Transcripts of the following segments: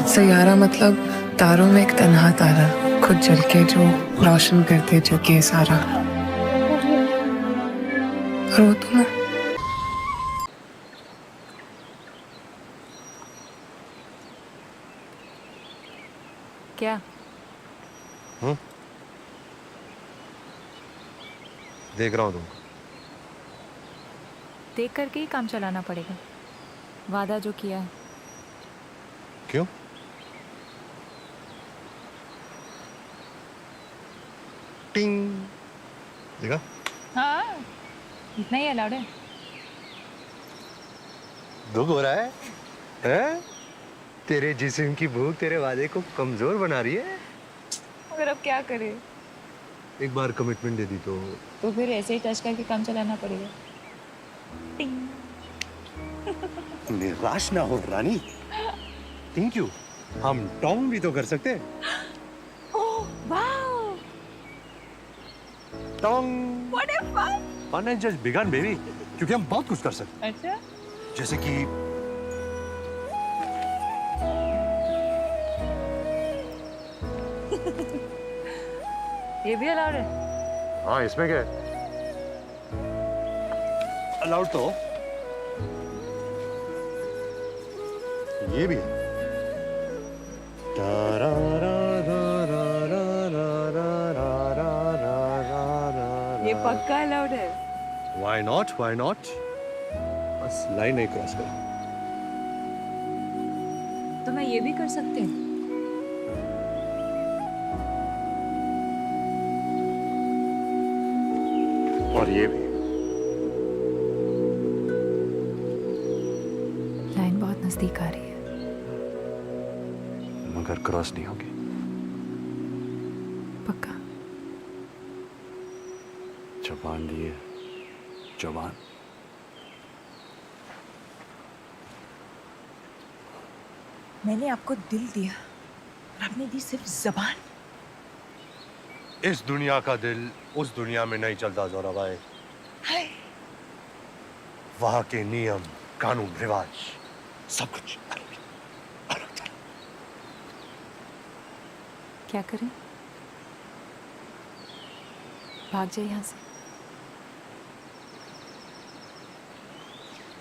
सैयारा मतलब तारों में एक तन्हा तारा, खुद जल के जो रोशन करते जग ये सारा। और वो तुम है। क्या? देख रहा हूँ तुमको। देख करके ही काम चलाना पड़ेगा। वादा जो किया है। क्यों? टिंग देखा? हाँ, इतना ही अलाउड है। दुख हो रहा है? हैं? तेरे जिस्म की भूख तेरे वादे को कमजोर बना रही है। मगर अब क्या करें? एक बार कमिटमेंट दे दी तो फिर ऐसे ही टच करके काम चलाना पड़ेगा। टिंग। निराश ना हो रानी। टिंग क्यों? हम टोंग भी तो कर सकते हैं। Oh, wow! Tong. What a fun! Fun has just begun, baby. क्योंकि हम बहुत कुछ कर सकते हैं। अच्छा? जैसे कि ये भी अलाउड है? हाँ, इसमें क्या है? अलाउड तो ये भी है। ये पक्का अलाउड है। Why not? Why not? बस लाइन नहीं क्रॉस कर। तो मैं ये भी कर सकते हैं। और ये भी। लाइन बहुत नजदीक आ रही है। मगर क्रॉस नहीं होगी। पक्का? जबान दी है। जबान। मैंने आपको दिल दिया और आपने दी सिर्फ जबान। इस दुनिया का दिल उस दुनिया में नहीं चलता जोरा भाई। हाय। वहां के नियम, कानून, रिवाज सब कुछ अलग था। क्या करें? भाग जाए यहाँ से।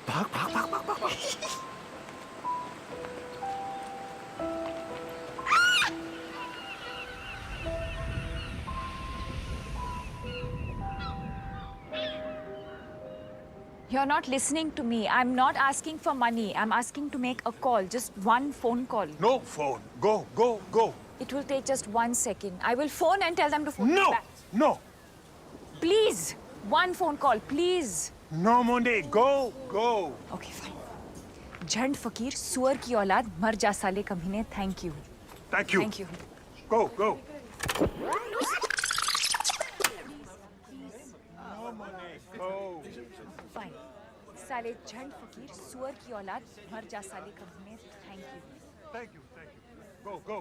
भाग भाग भाग भाग भाग, भाग। You're not listening to me. I'm not asking for money. I'm asking to make a call. Just one phone call. No phone. Go, go, go. It will take just 1 second. I will phone and tell them to phone me No, back. no, Please. One phone call, please. no, Monday. Go, go. Okay, fine. झंड फकीर सुअर की औलाद मर जा साले कमीने. Thank you. Thank you. Thank you. Go, go. Fine. साले झंड फकीर सुअर की औलाद मर जा साले कमीने. Thank you. Thank you, thank you. Go, go.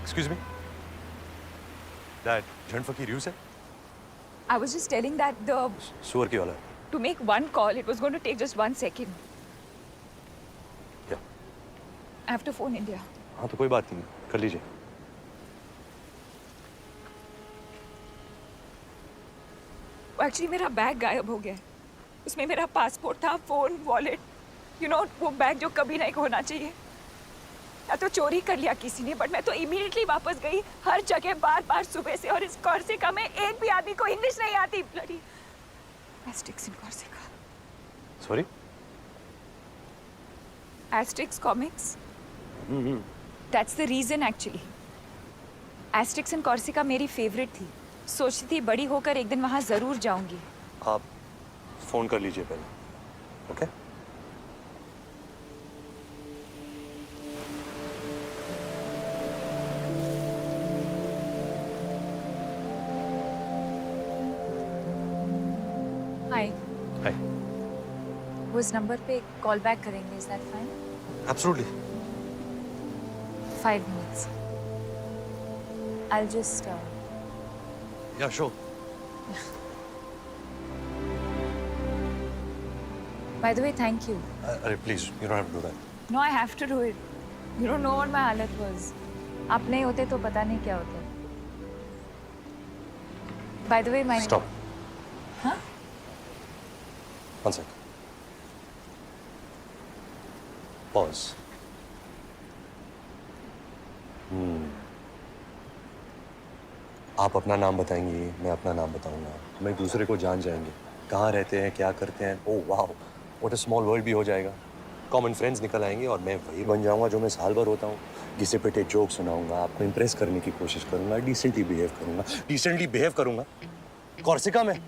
Excuse me? That Jhand Fakir you said? I was just telling that सुअर की औलाद. to make one call, it was going to take just 1 second. क्या? I have to phone India. हाँ तो कोई बात नहीं, कर लीजिए. एक्चुअली मेरा बैग गायब हो गया है। उसमें मेरा पासपोर्ट था, फोन, वॉलेट, वो बैग जो कभी नहीं होना चाहिए। या तो चोरी कर लिया किसी ने, बट मैं तो इमीडिएटली वापस गई। हर जगह बार बार सुबह से, और इस कॉर्सिका में एक भी आदमी को इंग्लिश नहीं आती। Bloody Asterix in Corsica. Sorry? Asterix comics. That's the reason actually. Asterix in Corsica मेरी फेवरेट थी। सोचती थी बड़ी होकर एक दिन वहां जरूर जाऊंगी। आप फोन कर लीजिए पहले, ओके? हाय, हाय वो इस नंबर पे कॉल बैक करेंगे, is that fine? Absolutely 5 minutes. I'll just या show by the way, thank you. अरे please you don't have to do that No, I have to do it. You don't know what my हालत was. आप नहीं होते तो पता नहीं क्या होता. By the way, my stop हाँ? वन सेक पॉज आप अपना नाम बताएंगी, मैं अपना नाम बताऊंगा, हम एक दूसरे को जान जाएंगे, कहाँ रहते हैं, क्या करते हैं. ओह वाह, व्हाट अ स्मॉल वर्ल्ड भी हो जाएगा. कॉमन फ्रेंड्स निकल आएंगे और मैं वही बन जाऊंगा जो मैं साल भर होता हूँ. घिसे पिटे जोक सुनाऊंगा, आपको इम्प्रेस करने की कोशिश करूंगा, डिसेंटली बिहेव करूंगा. कॉर्सिका में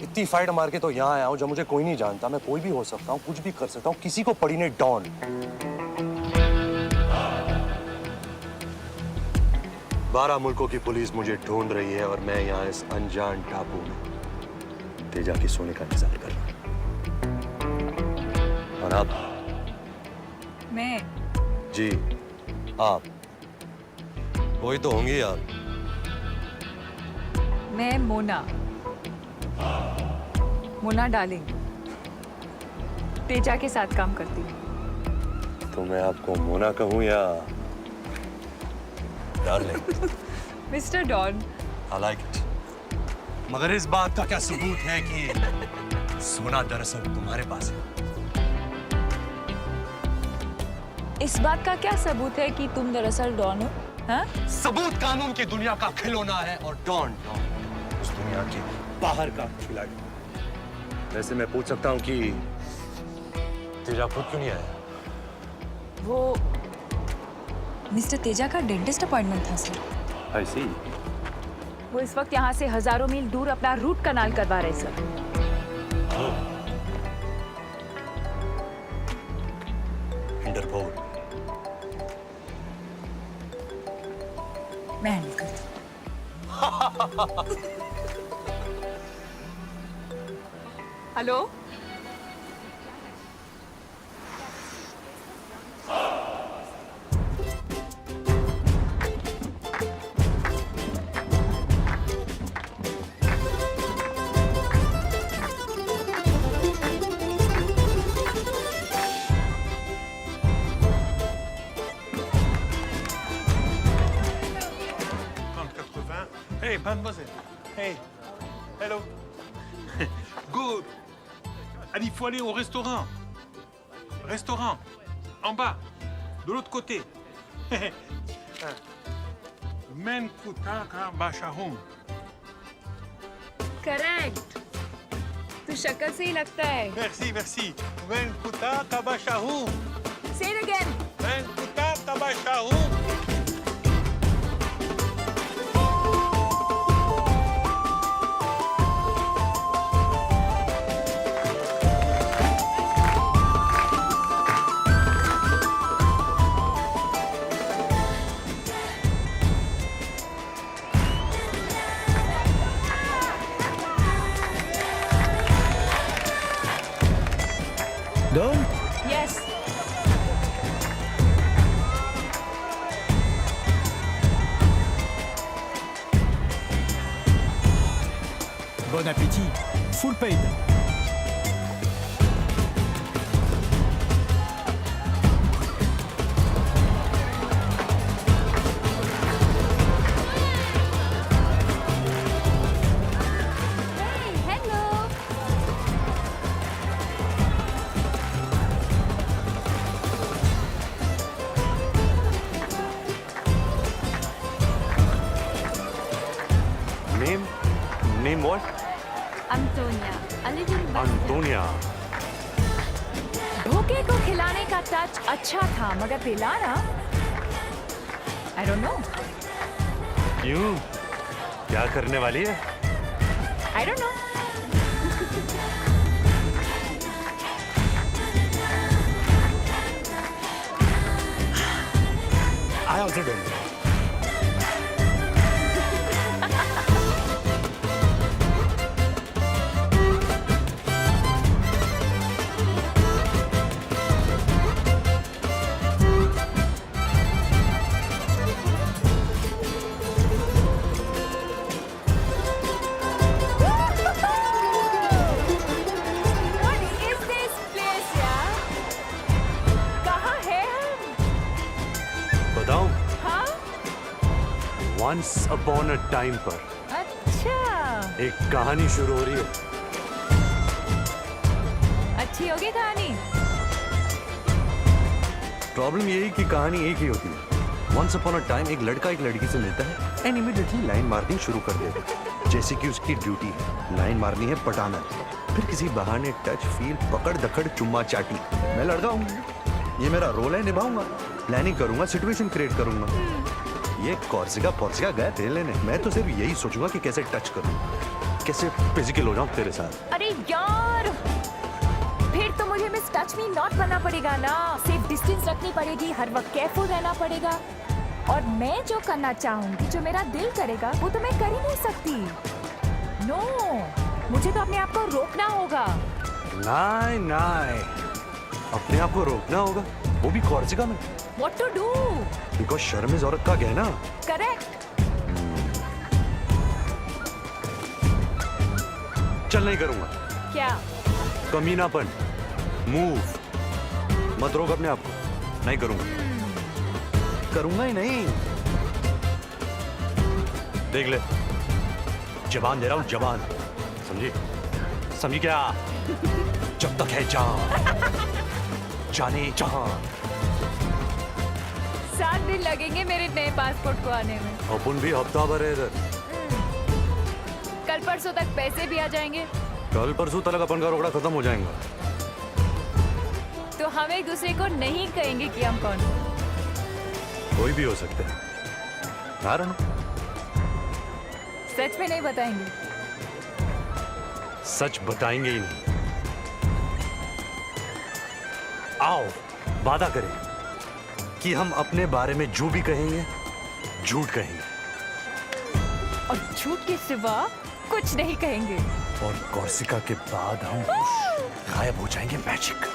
इतनी फाइट मार के तो यहाँ आया हूँ जब मुझे कोई नहीं जानता. मैं कोई भी हो सकता हूँ, कुछ भी कर सकता हूँ, किसी को पड़ी नहीं डॉन. 12 मुल्कों की पुलिस मुझे ढूंढ रही है और मैं यहाँ इस अनजान टापू में तेजा की सोने का इंतजार कर रहा हूँ. और आप? मैं जी आप वही तो होंगी आप. मैं मोना डार्लिंग तेजा के साथ काम करती हूँ. तो मैं आपको मोना कहूँ या darling? Mister Don. I like it. मगर इस बात का क्या सबूत है कि सोना दरअसल तुम्हारे पास है? इस बात का क्या सबूत है कि तुम दरअसल डॉन हो? हाँ? सबूत कानून की दुनिया का खिलौना है और डॉन उस दुनिया के बाहर का खिलाड़ी. वैसे मैं पूछ सकता हूँ कि तेजा खुद क्यों नहीं आया? वो मिस्टर तेजा का डेंटिस्ट अपॉइंटमेंट था सर. I see. वो इस वक्त यहाँ से हजारों मील दूर अपना रूट कनाल करवा रहे सर. इंटरपोल. मैं हैंडल करती हूँ. Hello. Hey, mademoiselle. Hey. Hello. Good. Allez, il faut aller au restaurant. Restaurant. En bas. De l'autre côté. Men kutaka bashahum. Correct. तू शक्ल से ही लगता है. Merci, merci. Men kutaka bashahum. Say it again. Men kutaka bashahum. Done? Yes. Bon appétit. Full paid. Name what? Antonia. A little better. Antonia. धोखे को खिलाने का touch अच्छा था मगर पिलाना I don't know. क्यों? क्या करने वाली है? I don't know. I also don't know. Once upon a time पर अच्छा, एक कहानी शुरू हो रही है। अच्छी होगी कहानी। प्रॉब्लम यही कि कहानी एक ही होती है। वंस अपॉन अ टाइम एक लड़का एक लड़की से मिलता है एंड इमीडिएटली लाइन मारनी शुरू कर देता है, जैसे कि उसकी ड्यूटी है, लाइन मारनी है, पटाना है। फिर किसी बहाने टच, फील, पकड़ दखड़, चुम्मा चाटी। मैं लड़का हूँ, ये मेरा रोल है, निभाऊंगा, प्लानिंग करूंगा, सिचुएशन क्रिएट करूंगा। ये कॉर्सिका पॉर्सिका गए थे लेने, मैं तो सिर्फ यही सोचूंगा कि कैसे टच करूं, कैसे फिजिकल हो जाऊं तेरे साथ। अरे यार, फिर तो मुझे मिस टच मी नॉट बनना पड़ेगा ना, सेफ डिस्टेंस रखनी पड़ेगी, हर वक्त केयरफुल रहना पड़ेगा। और मैं जो करना चाहूंगी, जो मेरा दिल करेगा, वो तो मैं कर ही नहीं सकती। नो, मुझे तो अपने आप को रोकना होगा। नहीं नहीं, अपने आप को रोकना होगा, वो भी कॉर्सिका में। What to do? बिकॉज शर्म इज औरत का गहना। Correct. चल नहीं करूंगा, क्या? कमीनापन, मूव मत रोक अपने आप को, नहीं करूंगा, करूंगा ही नहीं। देख ले, जबान दे रहा हूं, जबान, समझी? समझी क्या? जब तक है जान, जाने जहां। 7 दिन लगेंगे मेरे नए पासपोर्ट को आने में। अपन भी हफ्ता भर है इधर। कल परसों तक पैसे भी आ जाएंगे, कल परसों तक अपन का रोकड़ा खत्म हो जाएगा। तो हम एक दूसरे को नहीं कहेंगे कि हम कौन हैं। कोई भी हो सकता है, ना रहना। सच में नहीं बताएंगे। सच बताएंगे ही नहीं। आओ वादा करें कि हम अपने बारे में जो भी कहेंगे झूठ कहेंगे, और झूठ के सिवा कुछ नहीं कहेंगे। और कॉर्सिका के बाद हम गायब हो जाएंगे मैजिक।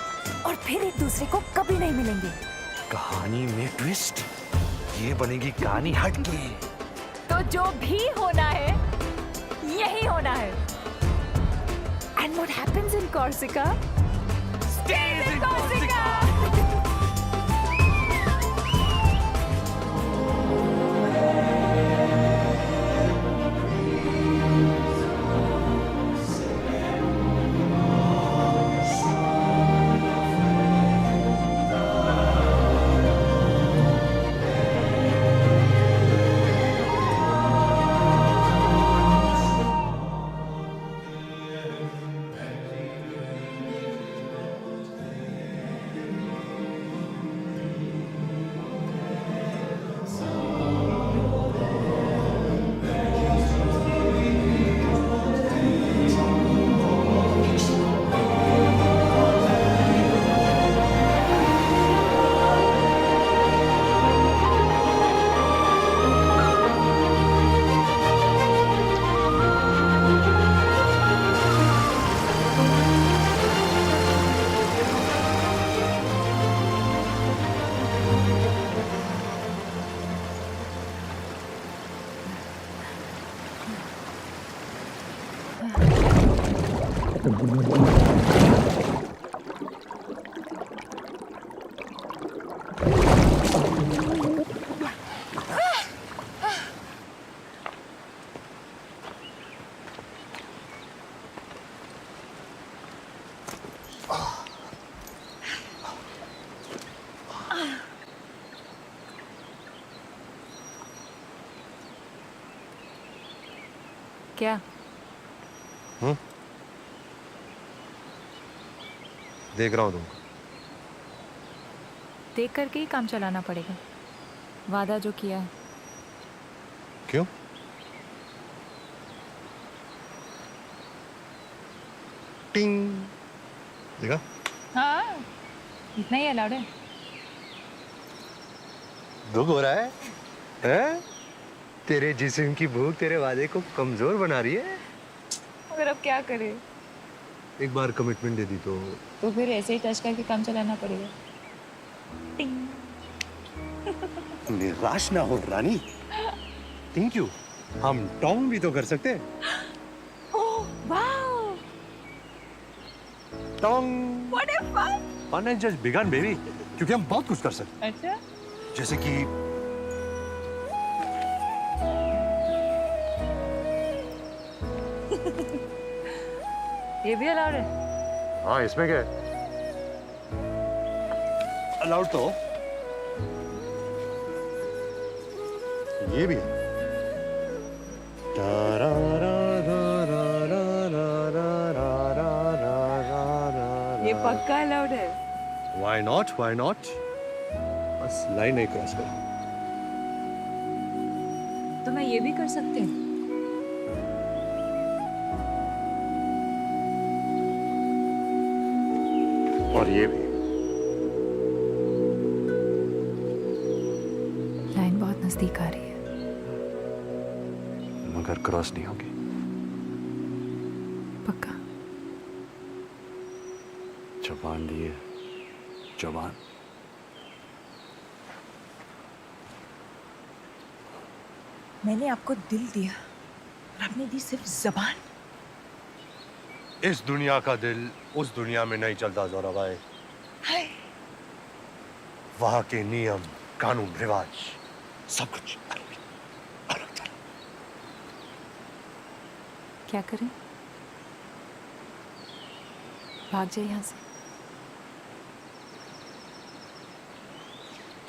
और फिर एक दूसरे को कभी नहीं मिलेंगे। कहानी में ट्विस्ट, ये बनेगी कहानी हटके। तो जो भी होना है यही होना है। And what happens in Corsica stays in Corsica. क्या? देख रहा हूं तुमको। देख करके ही काम चलाना पड़ेगा, वादा जो किया है। क्यों? टिंग, देखा? हाँ, इतना ही अलाउड है। दुख हो रहा है? हैं? तेरे जिस्म की भूख तेरे वादे को कमजोर बना रही है। मगर अब क्या करे? एक बार कमिटमेंट दे दी तो फिर ऐसे ही टच करके काम चलाना पड़ेगा। टिंग। निराश ना हो रानी। थैंक यू, हम टॉन्ग भी तो कर सकते हैं। ओह वाओ, टॉन्ग। What a fun. Fun has just begun baby, क्योंकि हम बहुत कुछ कर सकते हैं। अच्छा, जैसे कि ये भी अलाउड है? हाँ, इसमें क्या है? अलाउड तो ये भी है। ये पक्का अलाउड है। Why not? Why not? बस लाइन नहीं क्रॉस कर। तो मैं ये भी कर सकती हूँ। और ये भी। लाइन बहुत नजदीक आ रही है। मगर क्रॉस नहीं होगी। पक्का? जबान दी है, जबान। मैंने आपको दिल दिया और आपने दी सिर्फ जबान। इस दुनिया का दिल उस दुनिया में नहीं चलता जोरा भाई। हाय, वहां के नियम, कानून, रिवाज, सब कुछ अलग था। क्या करें? भाग जाए यहाँ से।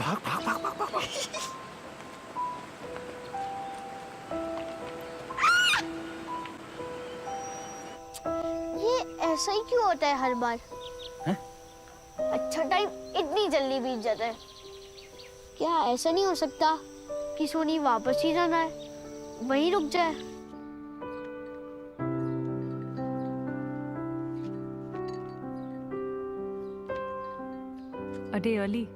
भाग भाग भाग भाग भाग, भाग। ये ऐसा ही क्यों होता है हर बार? हैं? अच्छा टाइम इतनी जल्दी बीत जाता है। क्या ऐसा नहीं हो सकता कि सोनी वापस ही जाना है, वहीं रुक जाए? A day early.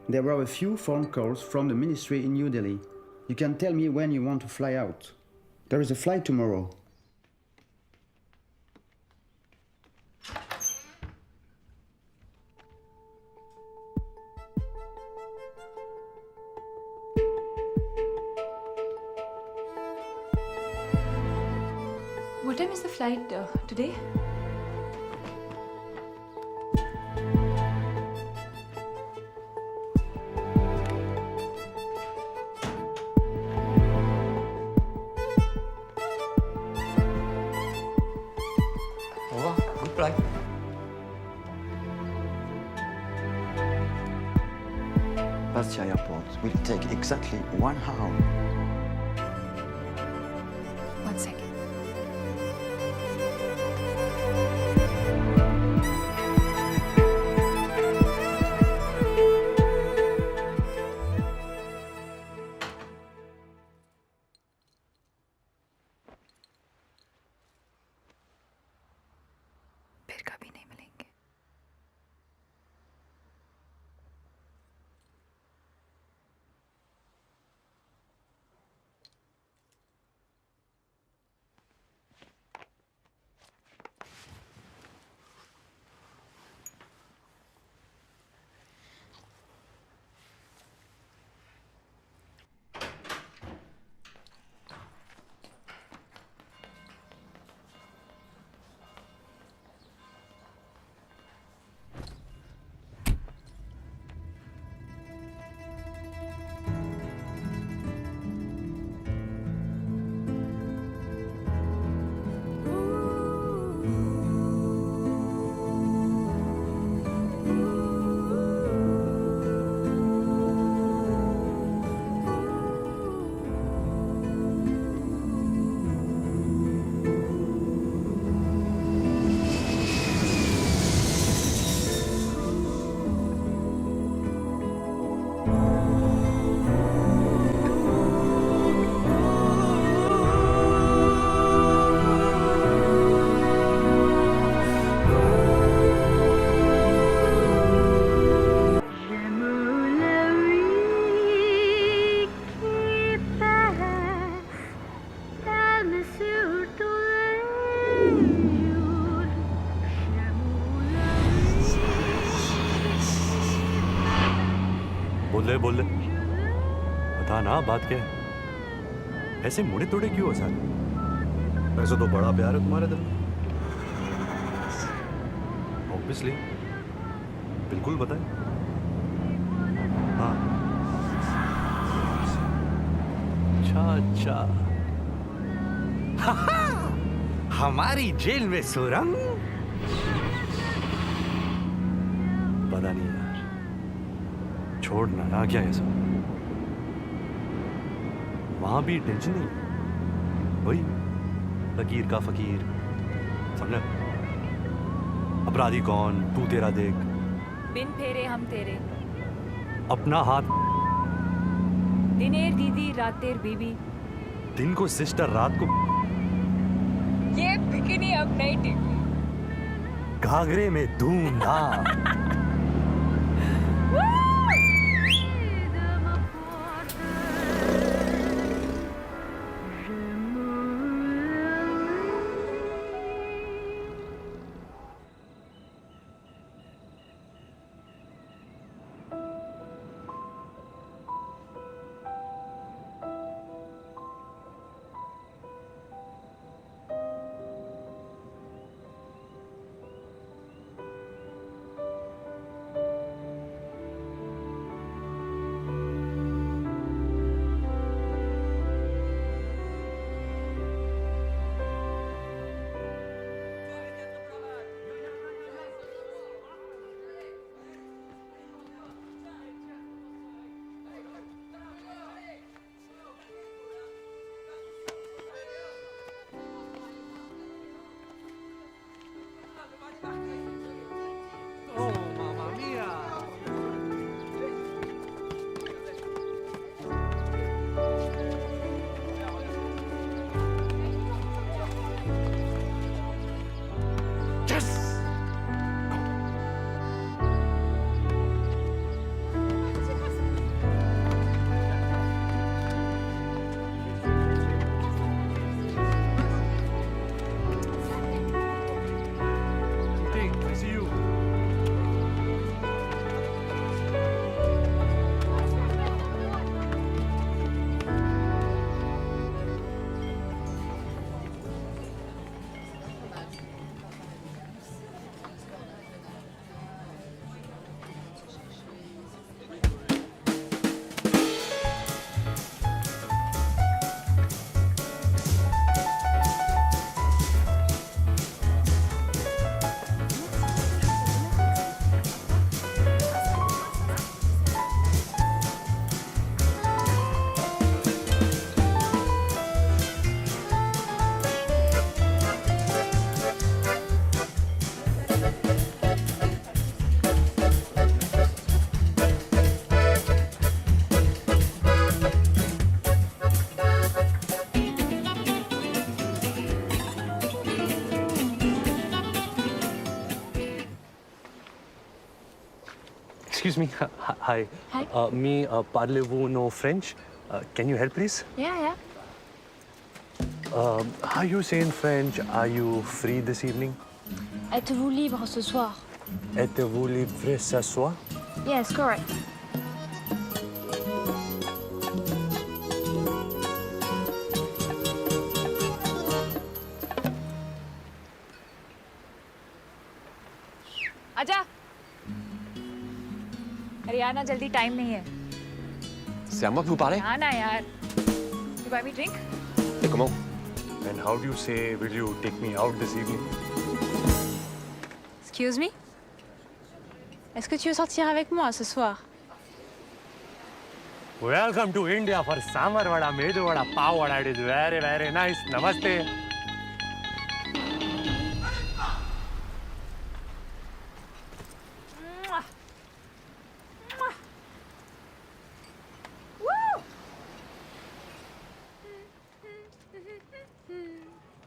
There were a few phone calls from the ministry in New Delhi. You can tell me when you want to fly out. There is a flight tomorrow. What time is the flight today? Oh, good flight. Bastia Airport will take exactly 1 hour. 1 second. फिर कभी नहीं मिलेंगे। बोल दे बता ना, बात क्या है? ऐसे मुड़े तोड़े क्यों हो सारे? वैसे तो बड़ा प्यार है तुम्हारे दिल में। ऑब्वियसली, बिल्कुल बताए। हाँ, अच्छा अच्छा। हमारी जेल में सुरंग? पता नहीं यार, छोड़ना ना क्या है सब। वहां भी टेंशन नहीं, वही फकीर का फकीर, समझा? अपराधी कौन, तू तेरा देख, बिन फेरे हम तेरे, अपना हाथ दिनेर दीदी रातेर बीबी। दिन को सिस्टर, रात को ये बिकिनी अब नहीं टिकी। घाघरे में धूमधाम। Excuse me. Hi. Hi. Me, parlez-vous no French? Can you help, please? Yeah. How you say in French, are you free this evening? Êtes-vous libre ce soir? Êtes-vous libre ce soir? Yes, correct. आजा। अरे यार ना, जल्दी time नहीं है। C'est à moi que vous parlez? हाँ ना यार। You buy me drink? Et comment? And how do you say, will you take me out this evening? Excuse me? Est-ce que tu veux sortir avec moi ce soir? Welcome to India for Samar Vada, Medu Vada, Pav Vada. It is very, very nice. Namaste.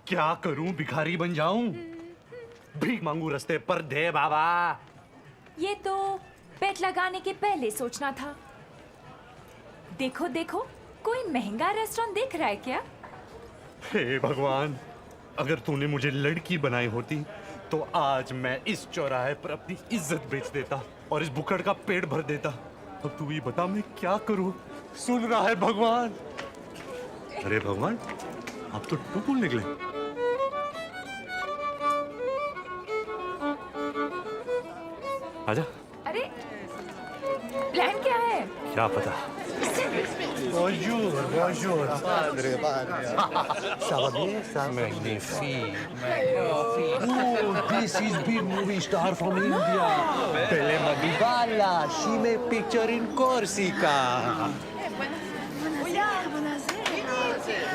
क्या करूं? भिखारी बन जाऊं? भीख मांगू रस्ते पर? दे बाबा। ये तो बेट लगाने के पहले सोचना था। देखो देखो, कोई महंगा रेस्टोरेंट देख रहा है क्या? हे भगवान, अगर तूने मुझे लड़की बनाई होती तो आज मैं इस चौराहे पर अपनी इज्जत बेच देता और इस बुकड़ का पेट भर देता। अब तू ही बता मैं क्या करूं? सुन रहा है भगवान? अरे भगवान, आप तो टुकुल निकले। आजा। अरे प्लान क्या है? क्या पता। Bonjour, bonjour, padre. Ça va bien, ça? Magnifique. Oh, this is big movie star from India. Belle Madubala. She made picture in Corsica.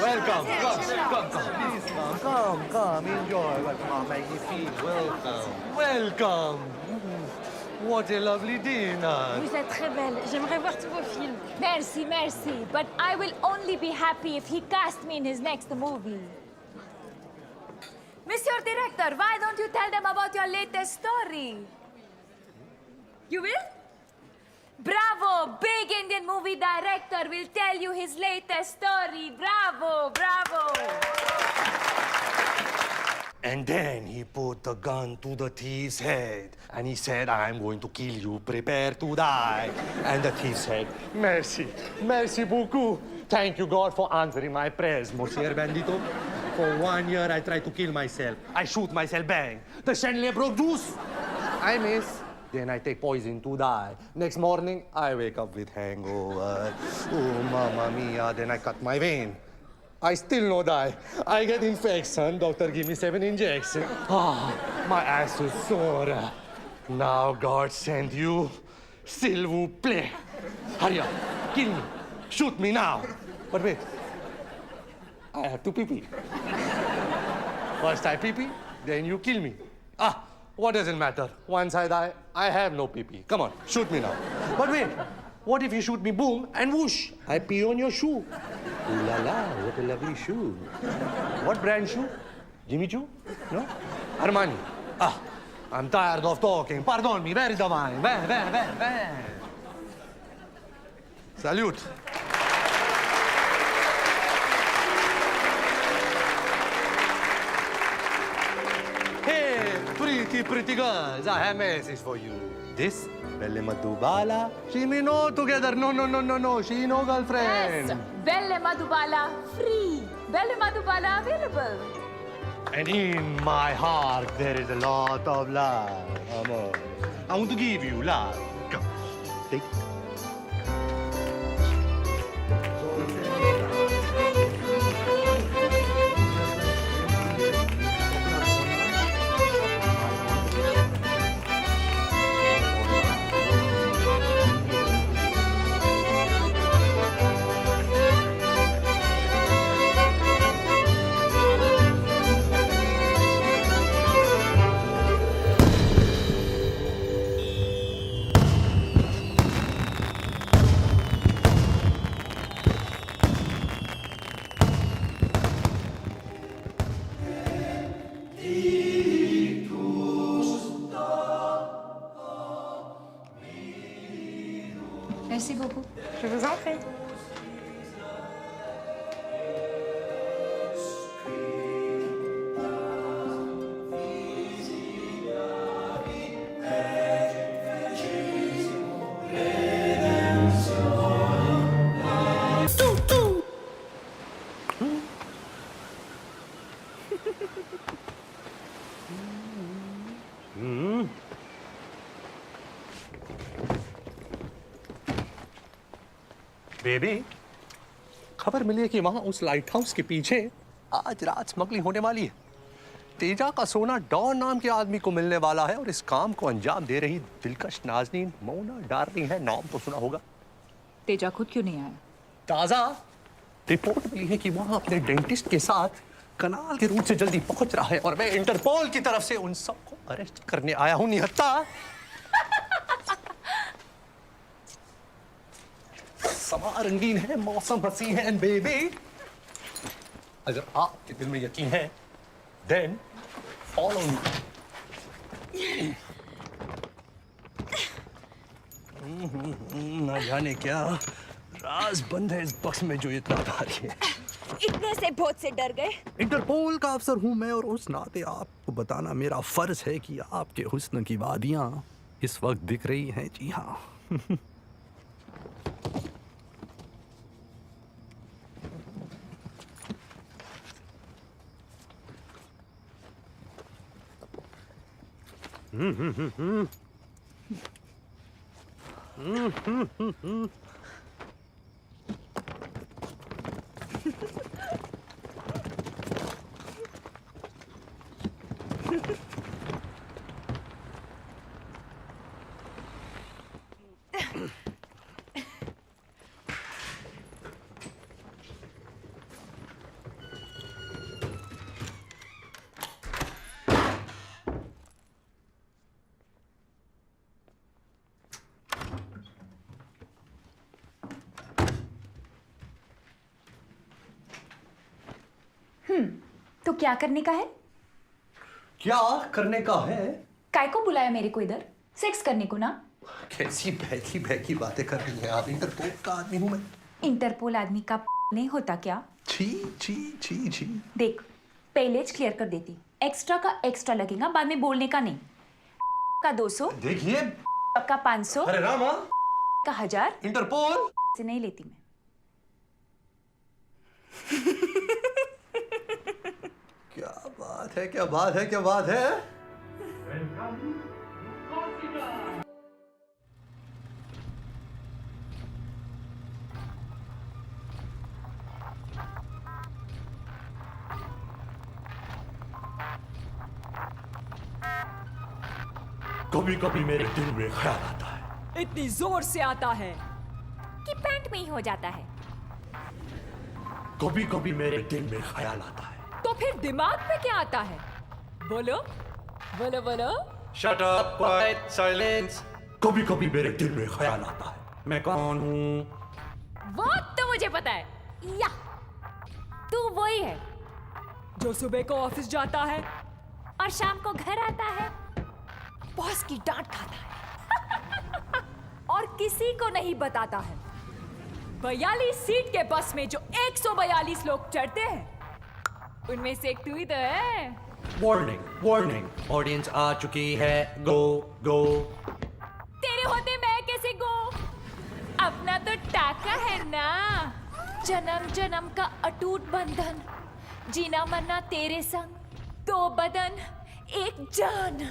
Welcome, come, enjoy. Welcome, magnifique, welcome. What a lovely dinner. Vous êtes très belle. J'aimerais voir tous vos films. Merci, merci. But I will only be happy if he casts me in his next movie. Mr. Director, why don't you tell them about your latest story? You will? Bravo! Big Indian movie director will tell you his latest story. Bravo, bravo. And then he put the gun to the thief's head. And he said, I'm going to kill you. Prepare to die. And the thief said, merci. Merci beaucoup. Thank you, God, for answering my prayers, Monsieur Bandito. For 1 year, I tried to kill myself. I shoot myself, bang. The chandelier broke loose. I miss. Then I take poison to die. Next morning, I wake up with hangover. Oh, mamma mia. Then I cut my vein. I still no die. I get infection. Doctor give me 7 injections. Ah, my ass is sore. Now God sent you. S'il vous plaît. Hurry up. Kill me. Shoot me now. But wait. I have to pee-pee. First I pee-pee, then you kill me. Ah, what does it matter? Once I die, I have no pee-pee. Come on, shoot me now. But wait. What if you shoot me, boom, and whoosh, I pee on your shoe? Ooh la la, what a lovely shoe. What brand shoe? Jimmy Choo? No? Armani. Ah, I'm tired of talking. Pardon me, where is the wine? Where? Salute. Hey, pretty girls, I have a message for you. This Belle Madubala, she me no together. No. She no girlfriend. Yes, Belle Madhubala free. Belle Madhubala available. And in my heart there is a lot of love, amor. I want to give you love. Come, take. Merci beaucoup. Je vous en prie. Baby, खबर मिली है कि वहां उस light house के पीछे आज रात smuggling होने वाली है। तेजा का सोना डॉन नाम के आदमी को मिलने वाला है और इस काम को अंजाम दे रही दिलकश नाजनीन मोना डार्लिंग है। नाम तो सुना होगा। तेजा खुद क्यों नहीं आया? ताजा रिपोर्ट मिली है कि वहां अपने डेंटिस्ट के साथ कनाल के रूट से जल्दी पहुंच रहा है और मैं इंटरपोल की तरफ से उन सबको अरेस्ट करने आया हूं। निहत्ता, समा रंगीन है, मौसम हसी है एंड बेबी, अगर आपके दिल में यकीन है देन फॉलो मी। ना जाने क्या राज बंद है इस बक्स में जो इतना भारी है। इतने से बहुत से डर गए। इंटरपोल का अफसर हूं मैं और उस नाते आपको बताना मेरा फर्ज है कि आपके हुस्न की वादियां इस वक्त दिख रही हैं। जी हाँ। तो क्या करने का है? क्या करने का है? काय को बुलाया मेरे को इधर? सेक्स करने को ना? कैसी बहकी बहकी बातें कर रही हैं आप? इंटरपोल का आदमी हूं मैं। इंटरपोल आदमी का नहीं होता क्या? छी छी छी छी। देख, पहले क्लियर कर देती, एक्स्ट्रा का एक्स्ट्रा लगेगा, बाद में बोलने का नहीं। का 200, देखिए, का 500, अरे रामा, का 1000 इंटरपोल से नहीं लेती मैं। क्या बात है, क्या बात है, क्या बात है? कभी कभी मेरे दिल में ख्याल आता है। इतनी जोर से आता है कि पैंट में ही हो जाता है। कभी कभी मेरे दिल में ख्याल आता है। तो फिर दिमाग में क्या आता है? बोलो बोलो बोलो। Shut up, quiet, silence. कभी कभी मेरे दिल में ख्याल आता है, मैं कौन हूँ? वो तो मुझे पता है, या तू वही है जो सुबह को ऑफिस जाता है और शाम को घर आता है, बॉस की डांट खाता है और किसी को नहीं बताता है। 42 सीट के बस में जो 142 लोग चढ़ते हैं, उनमें से एक तू ही तो है। वार्निंग, वार्निंग, ऑडियंस आ चुकी है। गो गो। तेरे होते मैं कैसे गो? अपना तो टाका है ना, जन्म जन्म का अटूट बंधन, जीना मरना तेरे संग, 2 बदन 1 जान।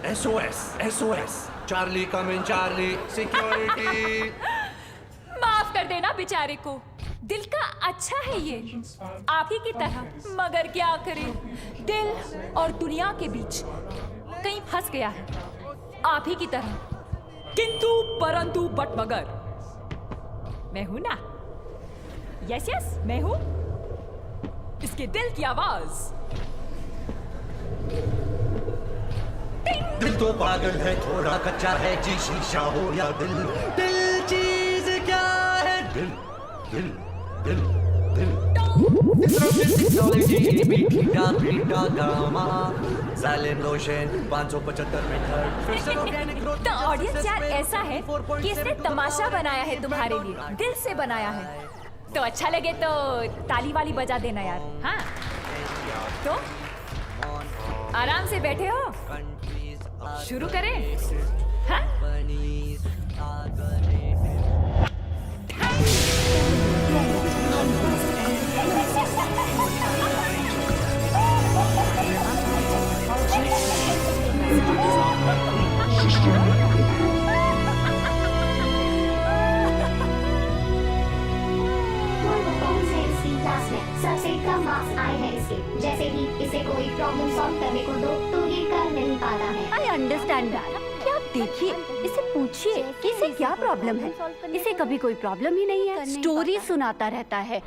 SOS, SOS, चार्ली कम इन, चार्ली सिक्योरिटी। माफ कर देना बेचारे को, दिल का अच्छा है ये, आप ही की तरह, मगर क्या करे, दिल और दुनिया के बीच कहीं फंस गया है, आप ही की तरह। किंतु परंतु बट मगर मैं हूं ना, यस यस मैं हूं, इसके दिल की आवाज। दिल तो पागल है, थोड़ा कच्चा है, जी शीशा हो या दिल। दिल चीज क्या है? दिल दिल दिल दिल। टेक्नोलॉजी पीटा पीटा गामा, साइलेंट लोशन 575 मीटर। तो ऑडियंस यार ऐसा है कि इसने तमाशा बनाया है तुम्हारे लिए, दिल से बनाया है। तो अच्छा लगे तो ताली वाली बजा देना यार। हाँ तो आराम से बैठे हो, शुरू करें? हाँ? सबसे कम मार्क्स आए हैं इसके। जैसे ही इसे कोई प्रॉब्लम सॉल्व करने को दो तो ये कर नहीं पाता है। I understand that. कि आप देखिए, इसे पूछिए कि इसे क्या प्रॉब्लम है। इसे कभी कोई प्रॉब्लम ही नहीं है, स्टोरी सुनाता रहता है।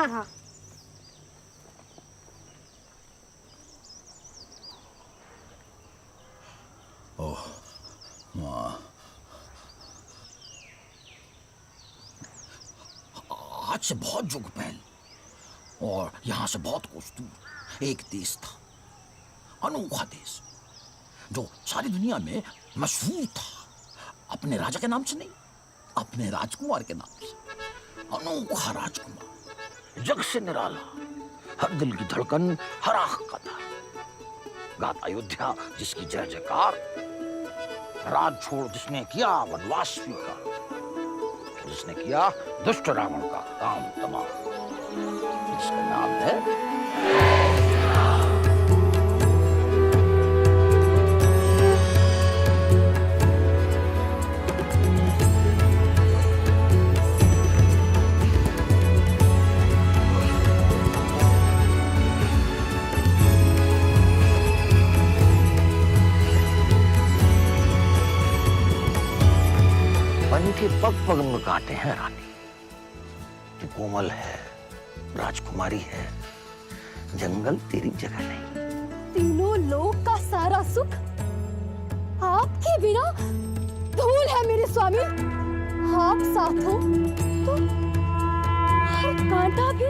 हाँ हाँ। ओह माँ, आज से बहुत जुग पहले और यहाँ से बहुत कुछ दूर एक देश था, अनोखा देश, जो सारी दुनिया में मशहूर था। अपने राजा के नाम से नहीं, अपने राजकुमार के नाम से। अनोखा राजकुमार, जग से निराला, हर दिल की धड़कन, हर आंख का तारा। गाता अयोध्या जिसकी जय जयकार, राज छोड़ जिसने किया वनवास स्वीकार, जिसने किया दुष्ट रावण का काम तमाम, जिसका नाम है के पग पग में काटे हैं रानी। तू कोमल है, राजकुमारी है, जंगल तेरी जगह नहीं। तीनों लोक का सारा सुख आपके बिना धूल है मेरे स्वामी। आप साथ हो तो हर कांटा भी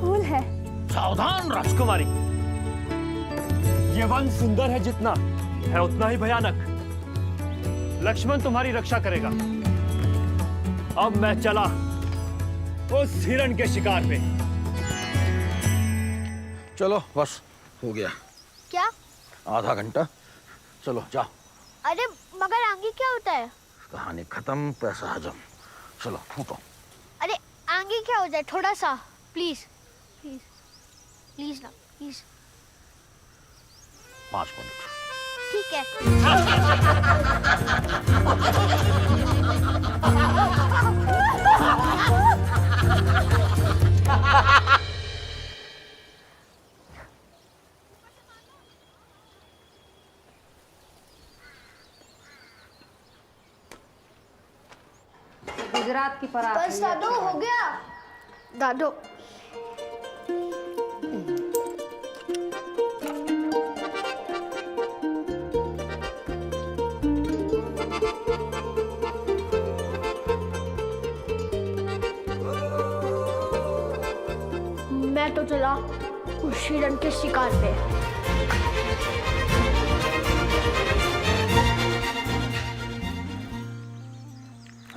फूल है। सावधान राजकुमारी, ये वन सुंदर है जितना है उतना ही भयानक। लक्ष्मण तुम्हारी रक्षा करेगा। अब मैं चला उस हिरण के शिकार पे। चलो बस हो गया। क्या? आधा घंटा, चलो जाओ। अरे मगर आगे क्या होता है? कहानी खत्म, पैसा हजम। चलो फूटो। अरे आगे क्या हो जाए, थोड़ा सा प्लीज प्लीज प्लीज ना प्लीज। 5 मिनट। ठीक है। गुजरात की परात। बस दादू हो गया। दादू मैं तो चला उस हिरण के शिकार पे।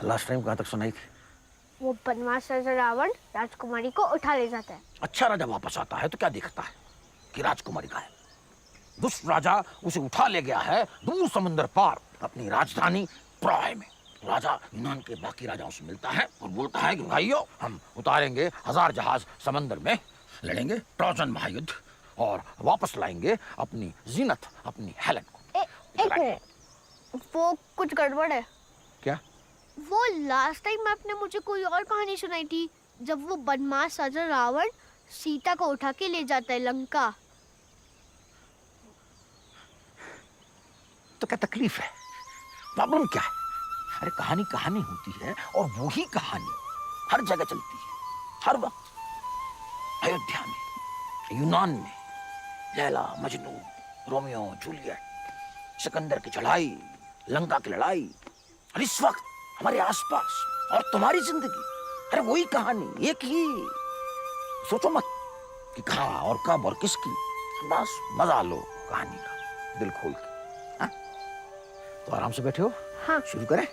लास्ट टाइम कहाँ तक सुनाई थी? वो बनवास राजा रावण राजकुमारी को उठा ले जाता है। अच्छा राजा वापस आता है तो क्या देखता है कि राजकुमारी का है। दुष्ट राजा उसे उठा ले गया है दूर समंदर पार अपनी राजधानी ट्रॉय में। राजा यूनान के बाकी राजाओं से मिलता है और बोलता है कि भाइयों, हम उतारेंगे 1000 जहाज समंदर में, लड़ेंगे ट्रोजन महायुद्ध और वापस लाएंगे अपनी जीनत, अपनी हेलेन को। एक मिनट, वो कुछ गड़बड़ है। क्या? वो लास्ट टाइम आपने मुझे कोई और कहानी सुनाई थी, जब वो बदमाश राजा रावण सीता को उठा के ले जाता है लंका। तो क्या तकलीफ है? प्रॉब्लम क्या है? अरे कहानी कहानी होती है और वही कहानी हर जगह चलती है, हर वक्त। अयोध्या में, यूनान में, लैला मजनू, रोमियो जूलियट, सिकंदर की चढ़ाई, लंका की लड़ाई, और इस वक्त हमारे आसपास और तुम्हारी जिंदगी, अरे वही कहानी, एक ही। सोचो मत कि कहाँ और कब और किसकी, बस मजा लो कहानी का दिल खोल के। हाँ? तो आराम से बैठे हो? हाँ। शुरू करें?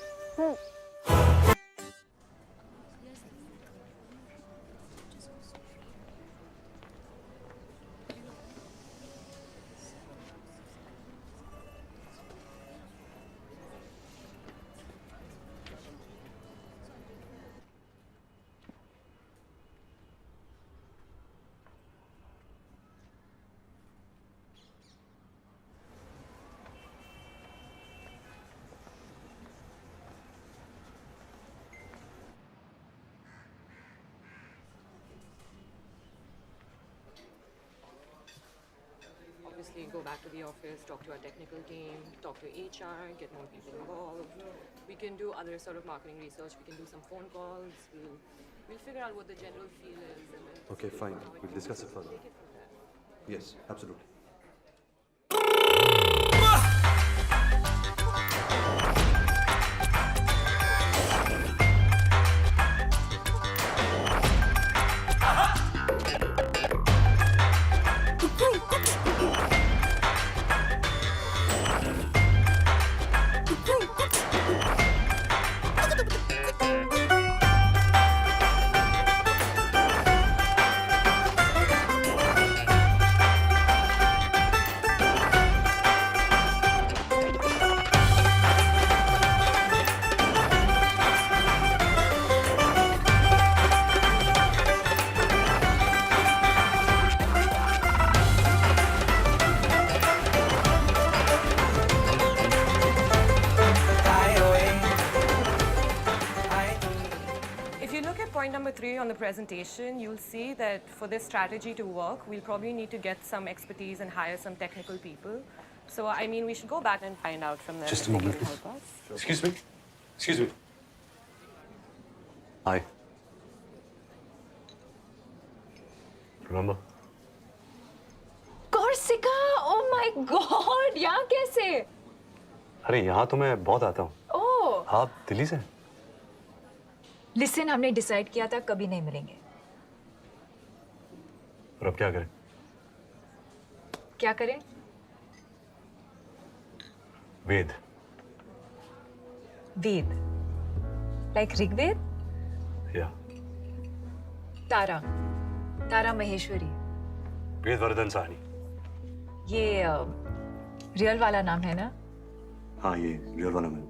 Obviously, go back to the office, talk to our technical team, talk to HR, get more people involved. We can do other sort of marketing research. We can do some phone calls. We'll figure out what the general feel is. And then Okay, see fine. how it We'll goes. discuss it further. Take it from there. Yes, absolutely. If you look at point number 3 on the presentation, you'll see that for this strategy to work, we'll probably need to get some expertise and hire some technical people. So, I mean, we should go back and find out from them. Just a if they moment, can please. help us. Excuse me. Excuse me. Hi. Remember? Corsica, oh my god, यहाँ कैसे? अरे यहाँ तो मैं बहुत आता हूँ। Oh, आप दिल्ली से? listen, हमने डिसाइड किया था कभी नहीं मिलेंगे। और अब क्या करें? क्या करें? वेद। वेद, like ऋग्वेद? या तारा, तारा महेश्वरी। वेद वर्धन साहनी। ये रियल वाला नाम है ना? हाँ, ये रियल वाला मैं।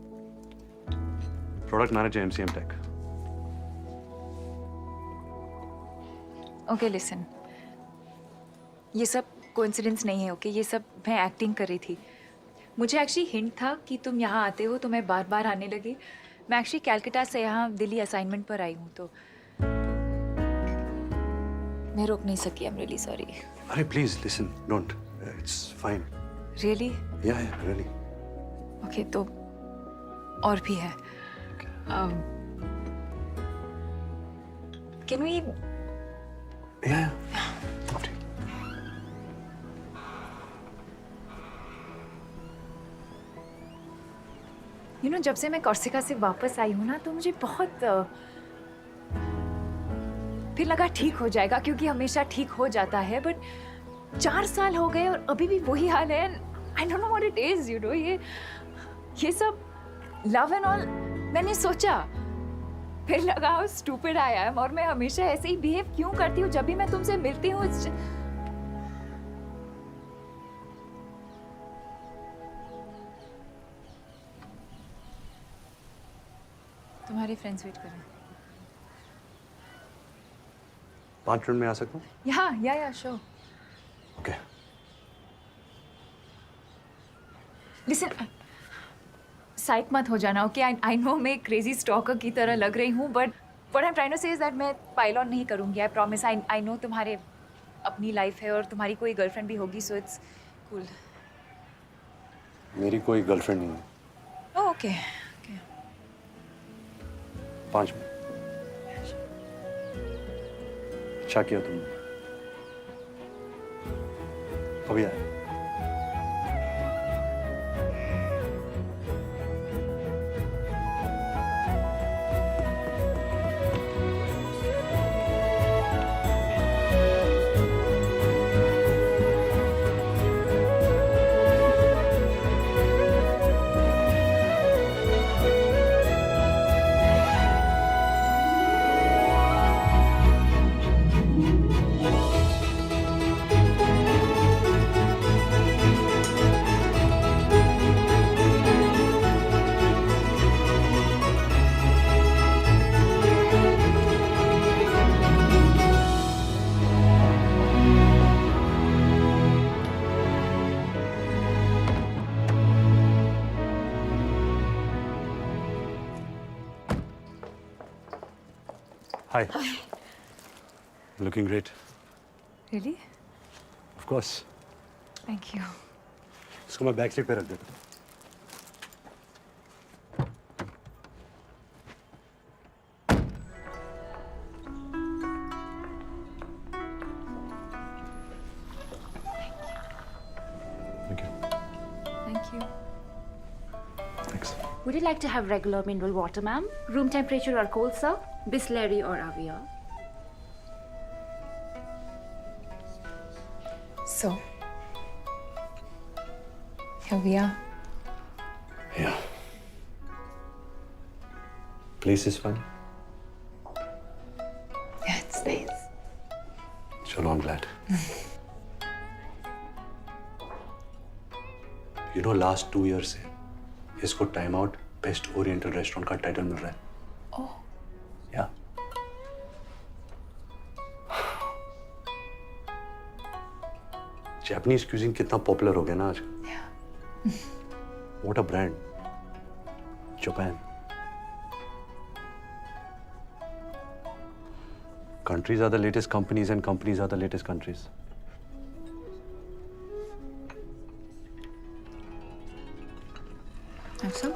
Product manager MCM tech. Okay listen, ये सब कोइंसिडेंस नहीं है। ओके ये सब मैं एक्टिंग कर रही थी। मुझे एक्चुअली हिंट था कि तुम यहाँ आते हो तो मैं बार बार आने लगी। मैं एक्चुअली कैलकाटा से यहाँ दिल्ली असाइनमेंट पर आई हूँ तो मैं रोक नहीं सकी। I am really sorry. अरे please listen, don't, it's fine. Really? Yeah really. Okay तो और भी है। Can we? Yeah you know जब से मैं कॉर्सिका से वापस आई हूँ ना तो मुझे बहुत फिर लगा ठीक हो जाएगा, क्योंकि हमेशा ठीक हो जाता है। बट 4 साल हो गए और अभी भी वही हाल है। I don't know what it is, you know. ये सब लव एंड ऑल मैंने सोचा, फिर लगा हाउ स्टूपिड आई एम, और मैं हमेशा ऐसे ही बिहेव क्यों करती हूँ जब भी मैं तुमसे मिलती हूँ। तुम्हारे फ्रेंड्स वेट कर रहे हैं। 5 मिनट में आ सकता हूँ? या श्योर। ओके। लिसन, साइक मत हो जाना। ओके आई नो मैं क्रेजी स्टॉकर की तरह लग रही हूँ, but what I am trying to say is that मैं पाइल ऑन नहीं करूँगी। I promise. आई नो तुम्हारे अपनी लाइफ है और तुम्हारी कोई गर्लफ्रेंड भी होगी, सो इट्स कूल। मेरी कोई गर्लफ्रेंड नहीं है। Okay 5 minute. अच्छा किया तुमने। अभी आया। Hi. Looking great. Really? Of course. Thank you. इसको मैं बैक सीट पे रख देता हूँ। you. Thanks. Would you like to have regular mineral water, ma'am? Room temperature or cold, sir? Bisleri or Avia? So, here we are. Yeah. Place is fun. Yeah, it's nice. Chalo, I'm glad. You know, last 2 years से इसको time out best oriental restaurant का title मिल रहा है. Oh. Yeah. Japanese cuisine कितना popular हो गया ना आज. Yeah. What a brand. Japan. Countries are the latest companies and companies are the latest countries. Have some?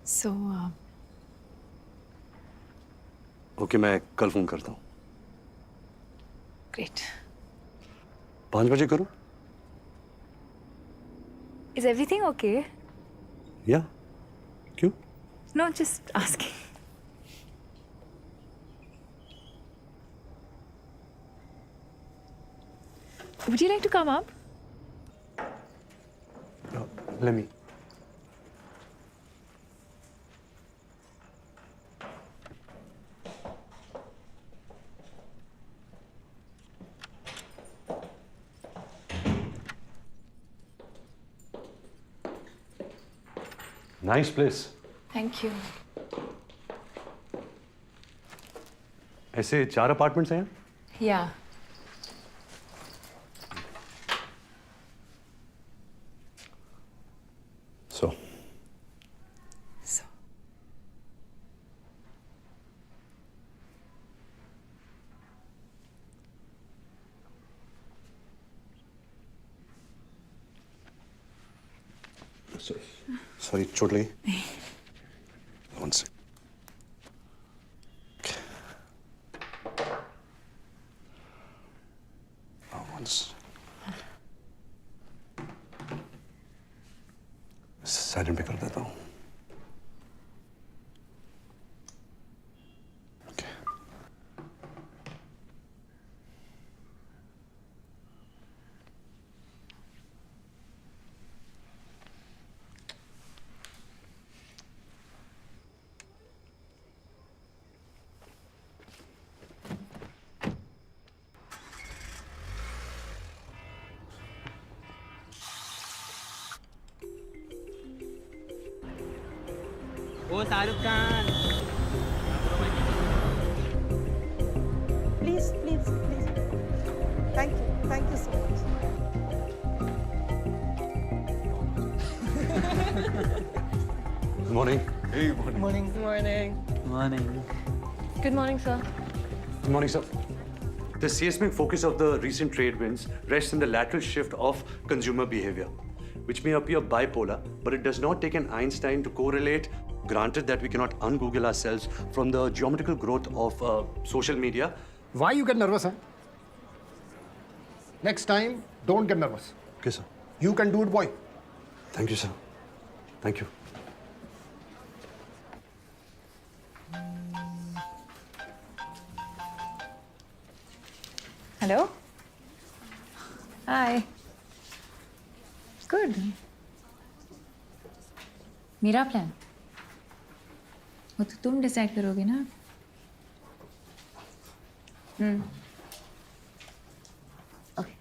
So, okay, मैं कल फोन करता हूँ. great. 5 बजे करूँ? Is everything okay? या क्यों? No, just asking. Would you like to come up? Let me. Nice place. Thank you. ऐसे 4 apartments हैं? Yeah. So. So. Sorry, चोट लगी? One sec. साइलेंट पे कर देता हूँ. Oh Shahrukh Khan. Please, please, please. Thank you so much. Good morning. Hey, morning. Morning. Morning. Morning. Good morning, sir. Good morning, sir. The seismic focus of the recent trade winds rests in the lateral shift of consumer behavior, which may appear bipolar, but it does not take an Einstein to correlate. Granted that we cannot un-Google ourselves from the geometrical growth of social media. Why you get nervous, huh? Next time, don't get nervous. Okay, sir. You can do it, boy. Thank you, sir. Thank you. Hello? Hi. Good. मेरा plan वो तो तुम decide करोगे ना. Okay.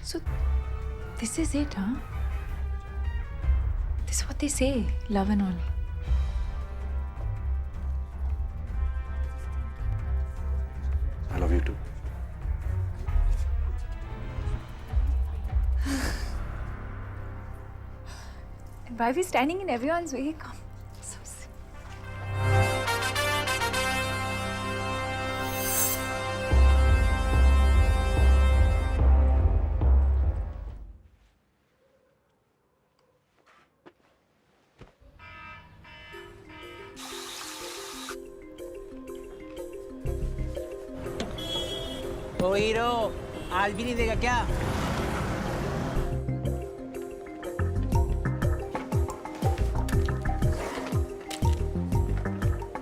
So this is it, huh? This is what they say, love and all. I love you too. And why are we standing in everyone's way? Come. So sick. O hero, आज भी नहीं देगा क्या?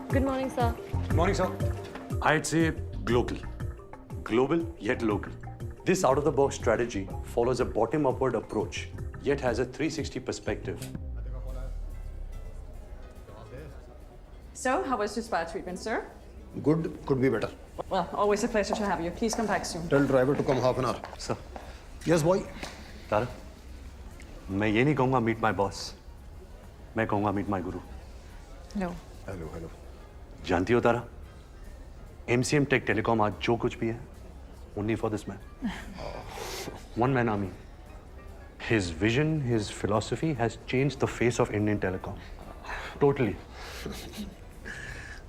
Good morning, sir. Morning, sir. I'd say global. Global, yet local. This out-of-the-box strategy follows a bottom-upward approach, yet has a 360 perspective. So, how was your spa treatment, sir? Good, could be better. Well, always a pleasure to have you. Please come back soon. Tell driver to come half an hour. Sir, Yes, boy. तारा, मैं ये नहीं कहूँगा meet my boss. मैं कहूँगा meet my guru. No. Hello. जानती हो तारा, MCM Tech Telecom आज जो कुछ भी है, only for this man. One man army. His vision, his philosophy has changed the face of Indian telecom. Totally.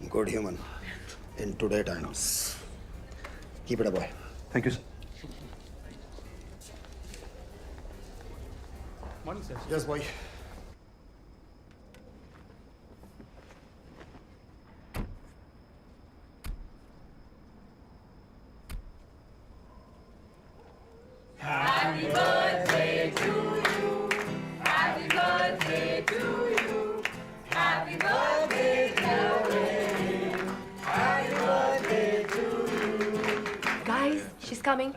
Good human. In today times. Keep it up, boy. Thank you, sir. Morning, sir. Yes, boy. Guys, she's coming.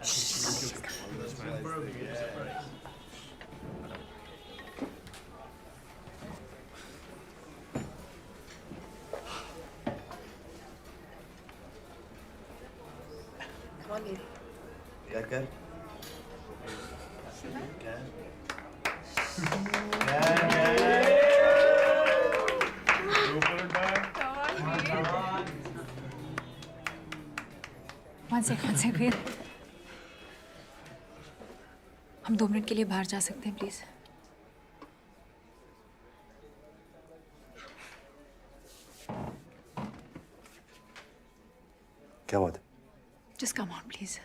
कर One sec, wait. हम 2 minute के लिए बाहर जा सकते हैं, please? क्या बात है? Just come on, please.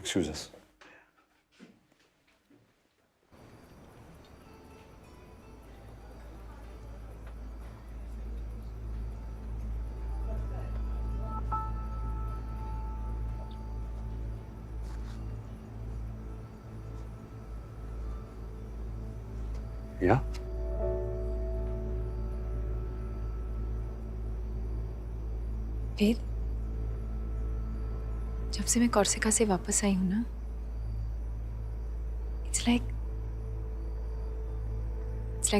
Excuse us. Yeah? वेद, जब से मैं कॉर्सिका से वापस आई हूं ना, इट्स लाइक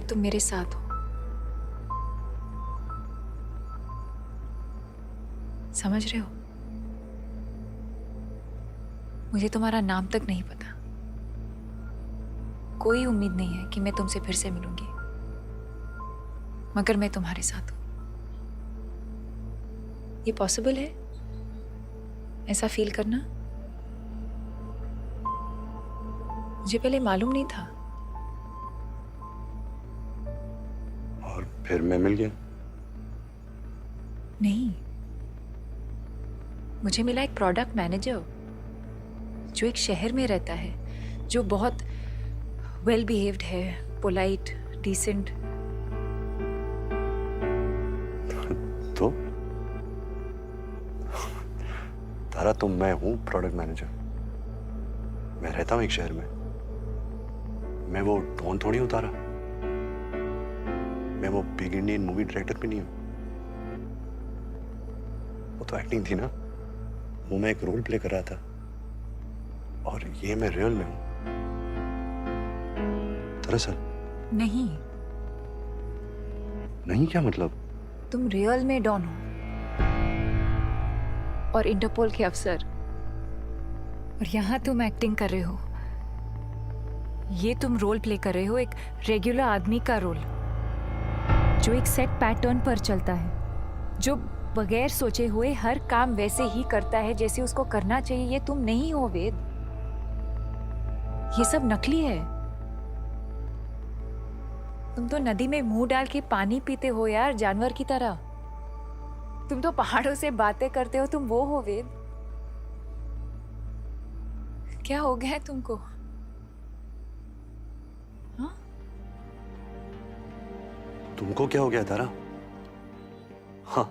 तुम मेरे साथ हो। समझ रहे हो? मुझे तुम्हारा नाम तक नहीं पता, कोई उम्मीद नहीं है कि मैं तुमसे फिर से मिलूंगी, मगर मैं तुम्हारे साथ हूं। ये पॉसिबल है ऐसा फील करना? मुझे पहले मालूम नहीं था। और फिर मैं मिल गया? नहीं, मुझे मिला एक प्रोडक्ट मैनेजर जो एक शहर में रहता है, जो बहुत वेल बिहेव्ड है, पोलाइट, डिसेंट। तो तारा, तो मैं हूं प्रोडक्ट मैनेजर। मैं रहता हूं एक शहर में। मैं वो डॉन थोड़ी हूं तारा। मैं वो बिग इंडियन मूवी डायरेक्टर भी नहीं हूं। वो तो एक्टिंग थी ना, वो मैं एक रोल प्ले कर रहा था, और ये मैं रियल में हूं। दरअसल नहीं क्या मतलब? तुम रियल में डॉन हो और इंटरपोल के अफसर, और यहाँ तुम एक्टिंग कर रहे हो। ये तुम रोल प्ले कर रहे हो, एक रेगुलर आदमी का रोल जो एक सेट पैटर्न पर चलता है, जो बगैर सोचे हुए हर काम वैसे ही करता है जैसे उसको करना चाहिए। ये तुम नहीं हो वेद, ये सब नकली है। तुम तो नदी में मुंह डाल के पानी पीते हो यार, जानवर की तरह। तुम तो पहाड़ों से बातें करते हो, तुम वो हो वेद। क्या हो गया है तुमको? तुमको क्या हो गया तारा? हाँ,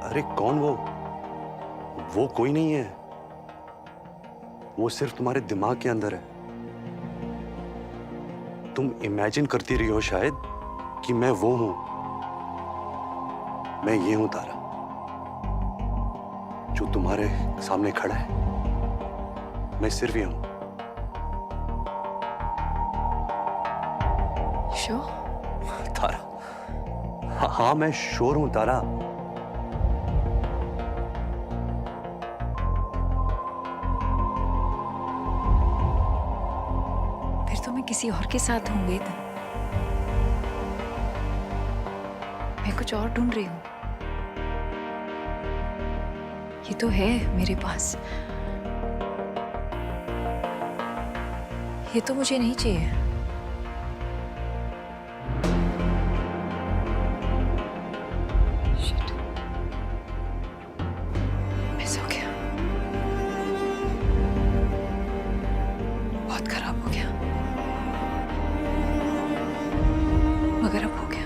अरे कौन वो? वो कोई नहीं है, वो सिर्फ तुम्हारे दिमाग के अंदर है। तुम इमेजिन करती रही हो शायद कि मैं वो हूं। मैं ये हूं तारा, जो तुम्हारे सामने खड़ा है। मैं सिर्फ ये हूं। श्योर? तारा, हाँ मैं श्योर हूं तारा। फिर तो मैं किसी और के साथ हूँ वेद। मैं कुछ और ढूंढ रही हूँ। ये तो है मेरे पास, ये तो मुझे नहीं चाहिए। Shit. मिस हो गया, बहुत खराब हो गया, मगर अब हो गया।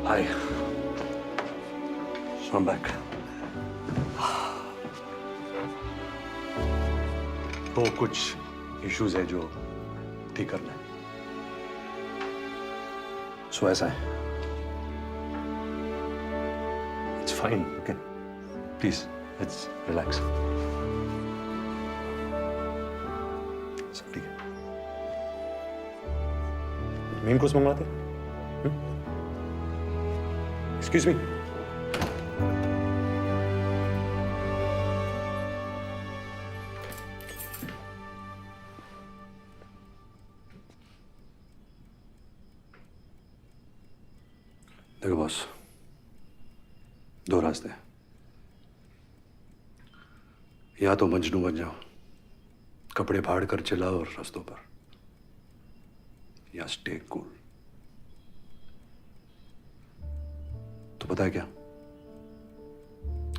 Hi. So I'm back. तो कुछ इश्यूज है जो ठीक करना है। सो ऐसा है। It's fine. Okay. Please, let's relax. सब ठीक है। मेन कोर्स मंगवाते हैं? Excuse me. देखो बॉस, दो रास्ते हैं। या तो मजनू बन जाओ, कपड़े फाड़ कर चिल्लाओ और रास्तों पर, या स्टे कूल। तो पता है क्या?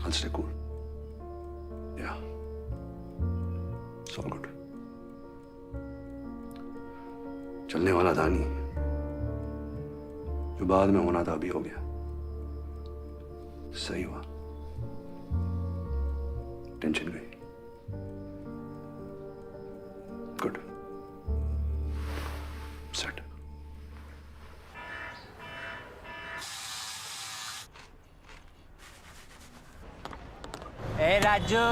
I'll stay cool. Yeah. It's all good. चलने वाला था नहीं, जो बाद में होना था अभी हो गया। सही हुआ, टेंशन गई। Good, set. ए Raju,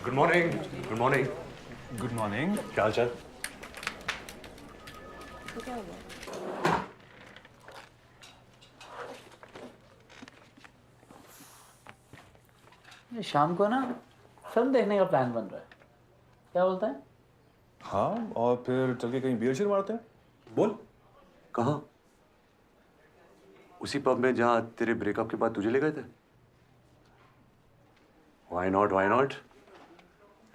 good morning. Good morning. Good morning. क्या हाल चाल? शाम को ना फिल्म देखने का प्लान बन रहा है, क्या बोलता है? हाँ, और फिर चल के कहीं बियर शेयर मारते हैं। बोल, कहाँ? उसी पब में जहाँ तेरे ब्रेकअप के बाद तुझे ले गए थे? Why not? Why not?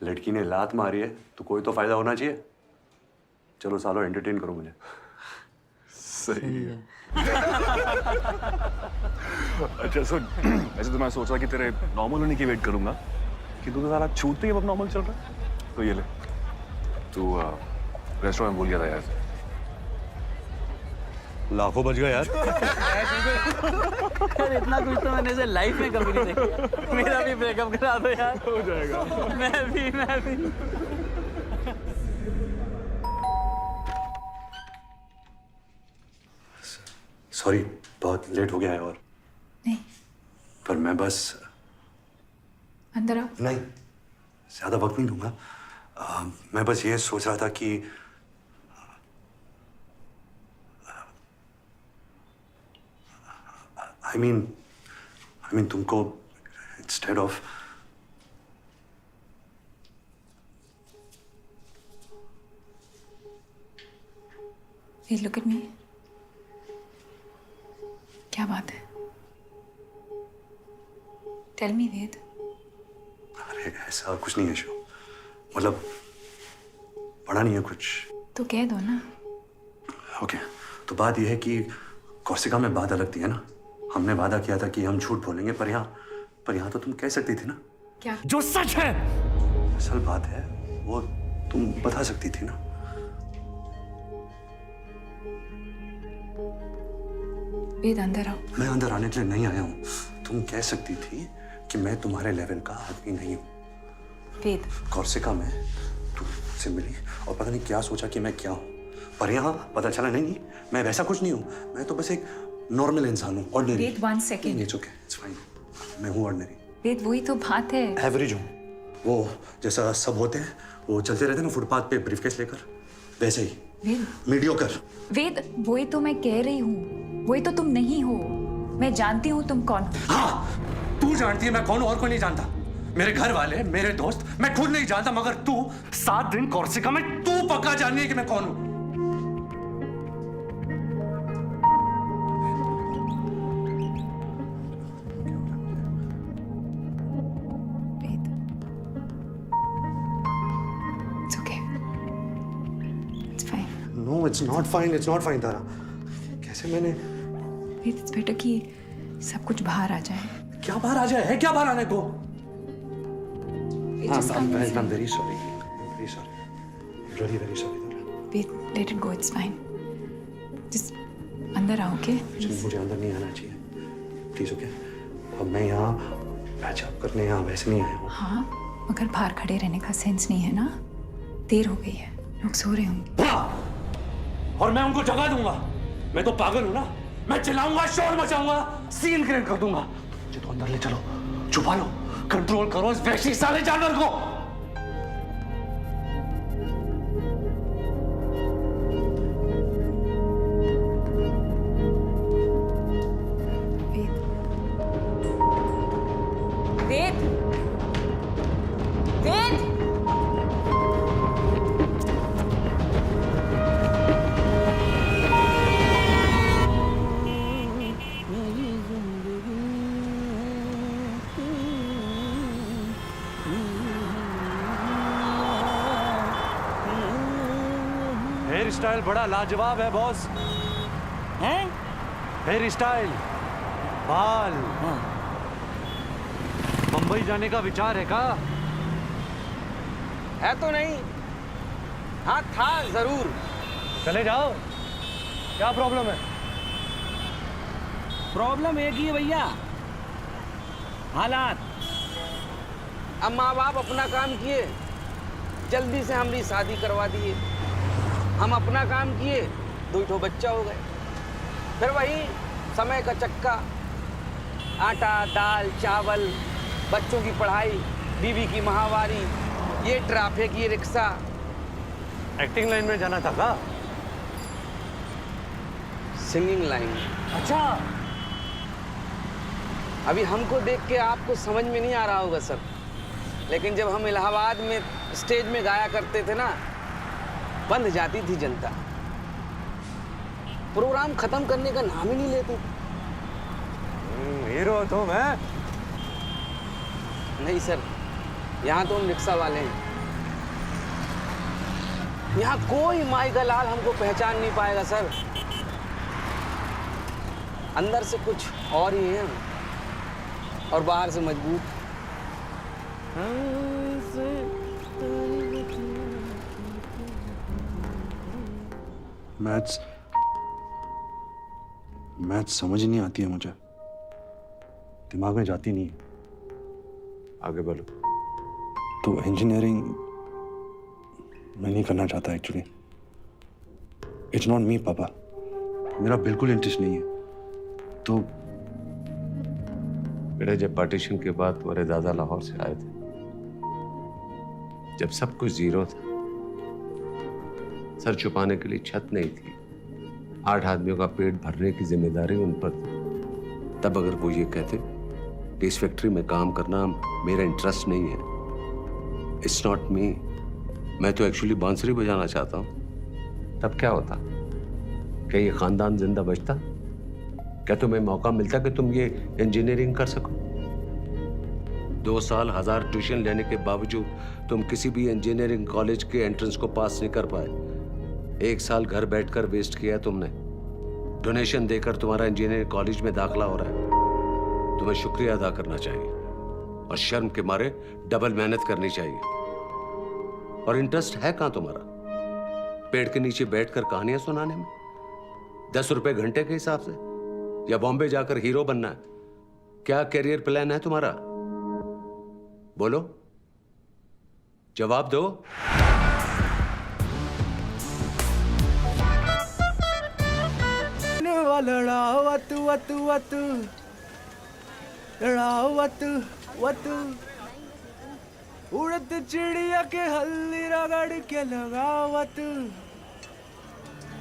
लड़की ने लात मारी है तो कोई तो फायदा होना चाहिए। चलो सालो, एंटरटेन करो मुझे। सही है। अच्छा सुन, ऐसे तो मैं सोच रहा कि तेरे नॉर्मल होने की वेट करूंगा, कि तू तो सारा छूटते ही अब नॉर्मल चल रहा है। तो ये ले, तू रेस्टोरेंट भूल गया था यार। लाखों बच गए यार। यार इतना कुछ तो मैंने इसे लाइफ में कभी नहीं देखा। मेरा भी ब्रेकअप करा दो यार। हो जाएगा। मैं भी। सॉरी, बहुत लेट हो गया है। और नहीं, पर मैं बस अंदर आओ। नहीं, ज्यादा वक्त नहीं दूंगा। मैं बस ये सोच रहा था कि I mean तुमको instead of Hey, look at me. क्या बात है? Tell me, वेद। अरे ऐसा कुछ नहीं है शो, मतलब पढ़ा नहीं है कुछ। तो कह दो ना। ओके, तो बात यह है कि कोर्सिका में बात अलग थी है ना। हमने वादा किया था कि हम झूठ बोलेंगे, पर यहाँ तो तुम कह सकती थी ना। क्या? जो सच है। असल बात है वो तुम बता सकती थी ना। वेद अंदर आओ। मैं अंदर आने के लिए नहीं आया हूँ। तुम कह सकती थी कि मैं तुम्हारे लेवल का आदमी नहीं हूँ। वेद, कोर्सिका में तुम मुझसे मिली और पता नहीं क्या सोचा कि मैं क्या हूँ, पर यहाँ पता चला नहीं, मैं वैसा कुछ नहीं हूँ। मैं तो बस एक नॉर्मल इंसान हूँ, ordinary. Ved, 1 second. It's okay, it's fine. मैं हूँ ऑर्डिनरी। वेद, वही तो बात है। एवरेज हूँ, वो जैसा सब होते हैं, वो चलते रहते हैं ना फुटपाथ पे ब्रीफकेस लेकर, वैसे ही। वेद, मीडियोकर। वेद, वही तो मैं कह रही हूँ, वही तो तुम नहीं हो। मैं जानती हूँ तुम कौन हो। हाँ, तू जानती है मैं कौन हूँ, और कोई नहीं जानता। मेरे घर वाले, मेरे दोस्त, मैं खुद नहीं जानता, मगर तू 7 दिन कोर्सिका में तू पक्का जाननी है कि मैं कौन हूँ। It's okay. It's fine. No, it's not fine. It's not fine, तारा। कैसे मैंने? वेद, it's better कि सब कुछ बाहर आ जाए। क्या बाहर आ जाए? है क्या बाहर आने को? I'm very sorry. Very sorry. Really very sorry, Tara. Wait, let it go. It's fine. Just अंदर आओ, okay? मुझे अंदर नहीं आना चाहिए, प्लीज। ओके, अब मैं यहाँ पैचअप करने यहाँ वैसे नहीं आया हूँ। हाँ, मगर बाहर खड़े रहने का सेंस नहीं है ना। देर हो गई है, लोग सो रहे होंगे। हाँ, और मैं उनको जगा दूंगा। मैं तो पागल हूँ ना। मैं चिल्लाऊंगा, शोर मचाऊंगा, सीन क्रिएट कर दूंगा। मुझे तो अंदर ले चलो, छुपा लो, कंट्रोल करो इस वैसी साले जानवर को। वेद, वेद, हेयर स्टाइल बड़ा लाजवाब है बॉस। हैं? हेयर स्टाइल, बाल। मुंबई जाने का विचार है का? है तो नहीं, हाँ था जरूर। चले जाओ, क्या प्रॉब्लम है? प्रॉब्लम एक ही है भैया, हालात। अब माँ बाप अपना काम किए, जल्दी से हमारी शादी करवा दिए। हम अपना काम किए, 2 बच्चा हो गए। फिर वही समय का चक्का, आटा दाल चावल, बच्चों की पढ़ाई, बीवी की माहवारी, ये ट्रैफिक, ये रिक्शा। एक्टिंग लाइन में जाना था का? Singing line. अच्छा, अभी हमको देख के आपको समझ में नहीं आ रहा होगा सर, लेकिन जब हम इलाहाबाद में स्टेज में गाया करते थे ना, बंद जाती थी जनता। प्रोग्राम खत्म करने का नाम ही नहीं लेते। हीरो तो मैं नहीं सर, यहाँ तो हम रिक्शा वाले हैं। यहाँ कोई माई का लाल हमको पहचान नहीं पाएगा सर। अंदर से कुछ और ही है और बाहर से मजबूत। मैथ्स मैथ समझ नहीं आती है मुझे, दिमाग में जाती नहीं है। आगे बोलो। तो इंजीनियरिंग मैं नहीं करना चाहता एक्चुअली। इट्स नॉट मी पापा, मेरा बिल्कुल इंटरेस्ट नहीं है। तो बेटा, जब पार्टीशन के बाद तुम्हारे दादा लाहौर से आए थे, जब सब कुछ जीरो था, सर छुपाने के लिए छत नहीं थी, 8 आदमियों का पेट भरने की जिम्मेदारी उन पर थी, तब अगर वो ये कहते कि इस फैक्ट्री में काम करना मेरा इंटरेस्ट नहीं है, इट्स नॉट मी, मैं तो एक्चुअली बांसुरी बजाना चाहता हूं, तब क्या होता? क्या ये खानदान जिंदा बचता? क्या तुम्हें मौका मिलता कि तुम ये इंजीनियरिंग कर सको? 2 साल 1000 ट्यूशन लेने के बावजूद तुम किसी भी इंजीनियरिंग कॉलेज के एंट्रेंस को पास नहीं कर पाए। 1 साल घर बैठकर वेस्ट किया तुमने। डोनेशन देकर तुम्हारा इंजीनियरिंग कॉलेज में दाखला हो रहा है। तुम्हें शुक्रिया अदा करना चाहिए और शर्म के मारे डबल मेहनत करनी चाहिए। और इंटरेस्ट है कहां तुम्हारा? पेड़ के नीचे बैठकर कहानियां सुनाने में, 10 रुपए घंटे के हिसाब से, या बॉम्बे जाकर हीरो बनना है? क्या करियर प्लान है तुम्हारा? बोलो, जवाब दो। लड़ाओ वतु वतु वतु, लड़ाओ वतु वतु, उड़द चिड़िया के हल्दी रगड़ के लगाओ वतु,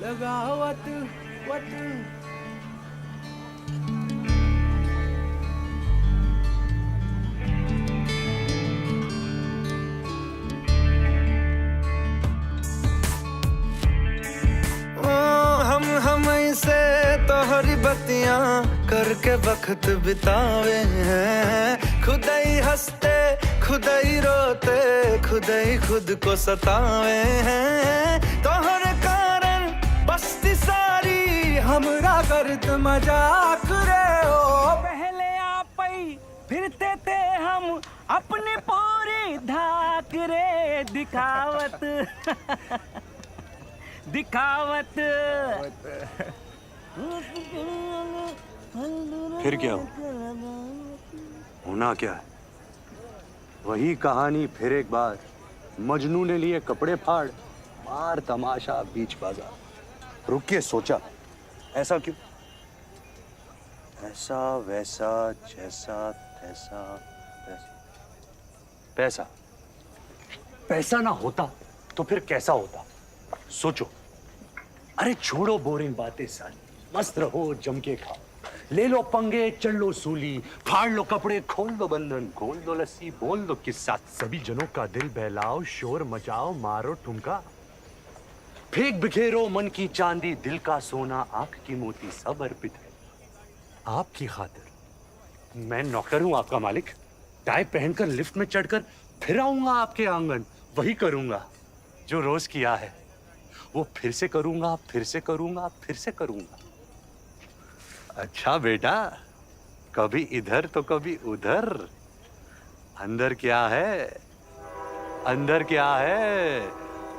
लगाओ वतु वतु। हम से तोहरी बत्तियां करके वक्त बितावे हैं, खुद ही हंसते खुद ही रोते खुद ही खुद को सतावे हैं। तोहरे कारण बस्ती सारी हमरा करत मजाक रे ओ। पहले आप ही फिरते थे हम अपनी पूरी धाक रे, दिखावत दिखावत। फिर क्या हो? होना क्या है? वही कहानी फिर एक बार। मजनू ने लिए कपड़े फाड़, मार तमाशा बीच बाजार। रुक के सोचा, ऐसा क्यों? ऐसा वैसा जैसा तैसा पैसा। पैसा ना होता तो फिर कैसा होता? सोचो। अरे छोड़ो बोरिंग बातें सारी, मस्त रहो जम के खाओ, ले लो पंगे चढ़ लो सूली, फाड़ लो कपड़े खोल लो बंधन, खोल दो लस्सी बोल दो किस्सा। सभी जनों का दिल बहलाओ, शोर मचाओ, मारो ठुमका, फेंक बिखेरो मन की चांदी, दिल का सोना आंख की मोती सब अर्पित है आपकी खातिर। मैं नौकर हूं आपका मालिक, टाई पहनकर लिफ्ट में चढ़कर फिर आऊंगा आपके आंगन। वही करूंगा जो रोज किया है, वो फिर से करूंगा, फिर से करूंगा, फिर से करूंगा। अच्छा बेटा, कभी इधर तो कभी उधर। अंदर क्या है? अंदर क्या है?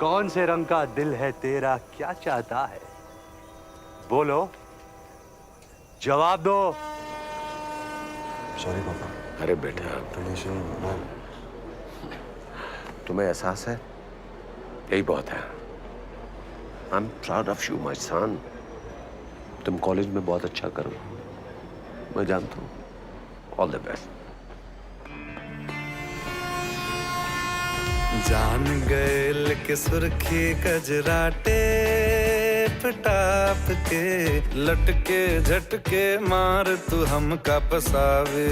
कौन से रंग का दिल है तेरा, क्या चाहता है? बोलो, जवाब दो। सॉरी पापा। अरे बेटा, तुम्हें एहसास है? यही बहुत है। I am proud of you my son. तुम कॉलेज में बहुत अच्छा करो, मैं जानता हूँ। All the best. जान गए लेके सुर्खी कजराटे पटाप के, लटके झटके मार तू हमका पसावे।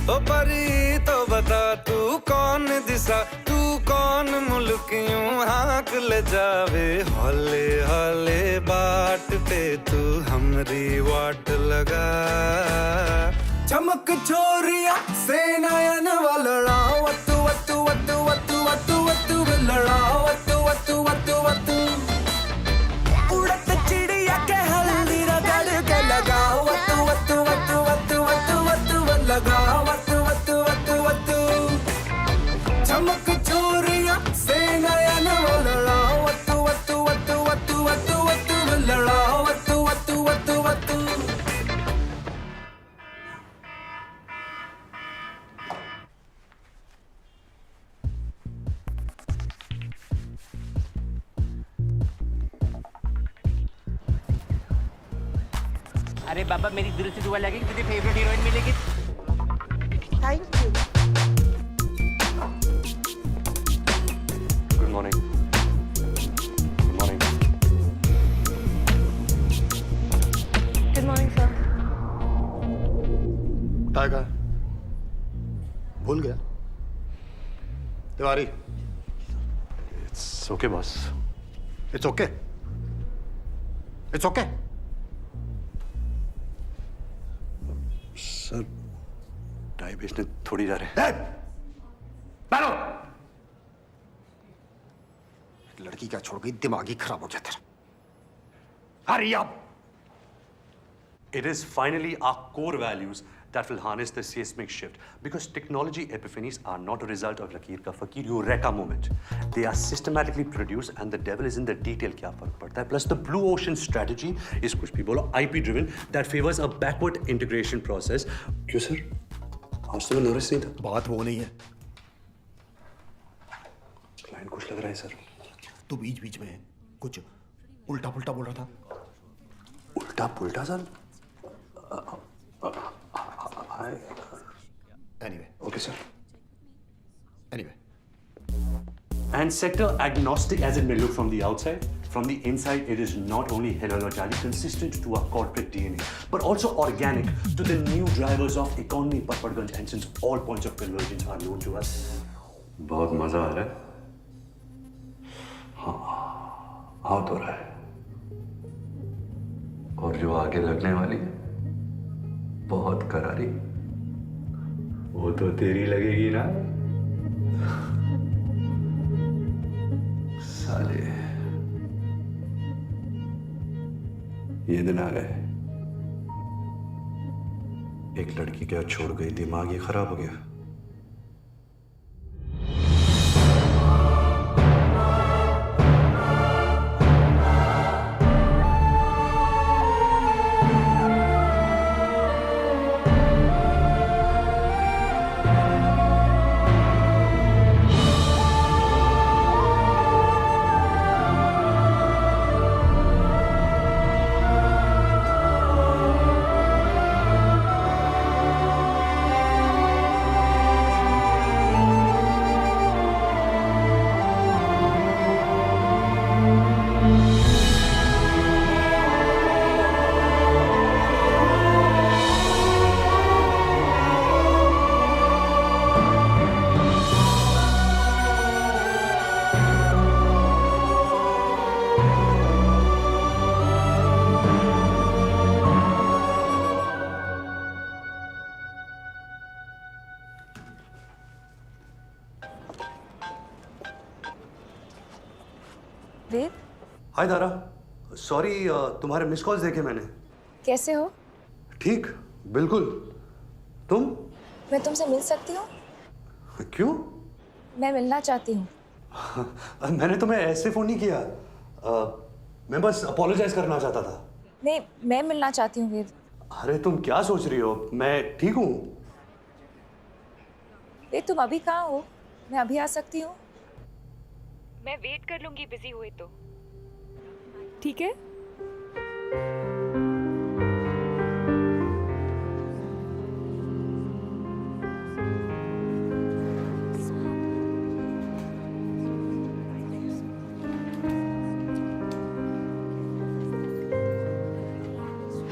ओ परी तो बता तू कौन दिशा, तू कौन मुल्क यूं हाँक ले जावे। हौले हौले बाट पे तू हमरी वाट लगा, चमक छोरिया से नयन वाला वतु वतु वतु वतु वतु वतु लड़ा वतु वतु वतु वतु, उड़त चिड़िया के हल्दी रगड़ के लगा वतु वतु वतु वतु वतु वतु लगा वतु वतु वतु वतु, चमक छोरिया से नयन वाला वतु वतु वतु वतु वतु वतु लड़ा वतु वतु वतु अरे बाबा मेरी दिल से दुआ लगी कि तुझे फेवरेट हीरोइन मिलेगी। Thank you. Good morning. Good morning. Good morning sir. Tiger भूल गया Tiwari. It's okay boss. It's okay. It's okay. Sir tie बेचने थोड़ी जा रहे हैं। बैठो। लड़की क्या छोड़ गई, दिमाग ही खराब हो गया तेरा। Hurry up. It is finally our core values that will harness the seismic shift. Because technology epiphanies are not a result of Lakeer ka Fakir Eureka moment. They are systematically produced and the devil is in the detail. क्या फर्क पड़ता है? Plus the blue ocean strategy is कुछ भी बोलो IP driven that favors a backward integration process. क्यों sir? आज तो मैं नोटिस नहीं था। बात वो नहीं है। क्लाइंट कुछ लग रहा है सर। तू बीच बीच में कुछ उल्टा पुल्टा बोल रहा था। उल्टा पुल्टा sir? Anyway. Okay, sir. Anyway. And sector agnostic as it may look from the outside, from the inside, it is not only heterologically consistent to our corporate DNA, but also organic to the new drivers of economy, Patparganj, and since all points of convergence are known to us. बहुत मजा आ रहा है। हाँ, हाँ तो रहा है। और जो आगे लगने वाली है, बहुत करारी। वो तो तेरी लगेगी ना साले। ये दिन आ गए। एक लड़की क्या छोड़ गई, दिमाग ही खराब हो गया। वेद, हाय दारा, सॉरी तुम्हारे मिस कॉल्स देखे मैंने। कैसे हो? ठीक, बिल्कुल। तुम? मैं तुमसे मिल सकती हूँ? क्यों? मैं मिलना चाहती हूँ। मैंने तुम्हें ऐसे फोन नहीं किया। मैं बस अपोलोजाइज करना चाहता था। नहीं, मैं मिलना चाहती हूँ वेद। अरे तुम क्या सोच रही हो? मैं ठीक हूँ। वेद, तुम अभी कहाँ हो? मैं अभी आ सकती हूँ? मैं वेट कर लूंगी बिजी हुए तो। ठीक है?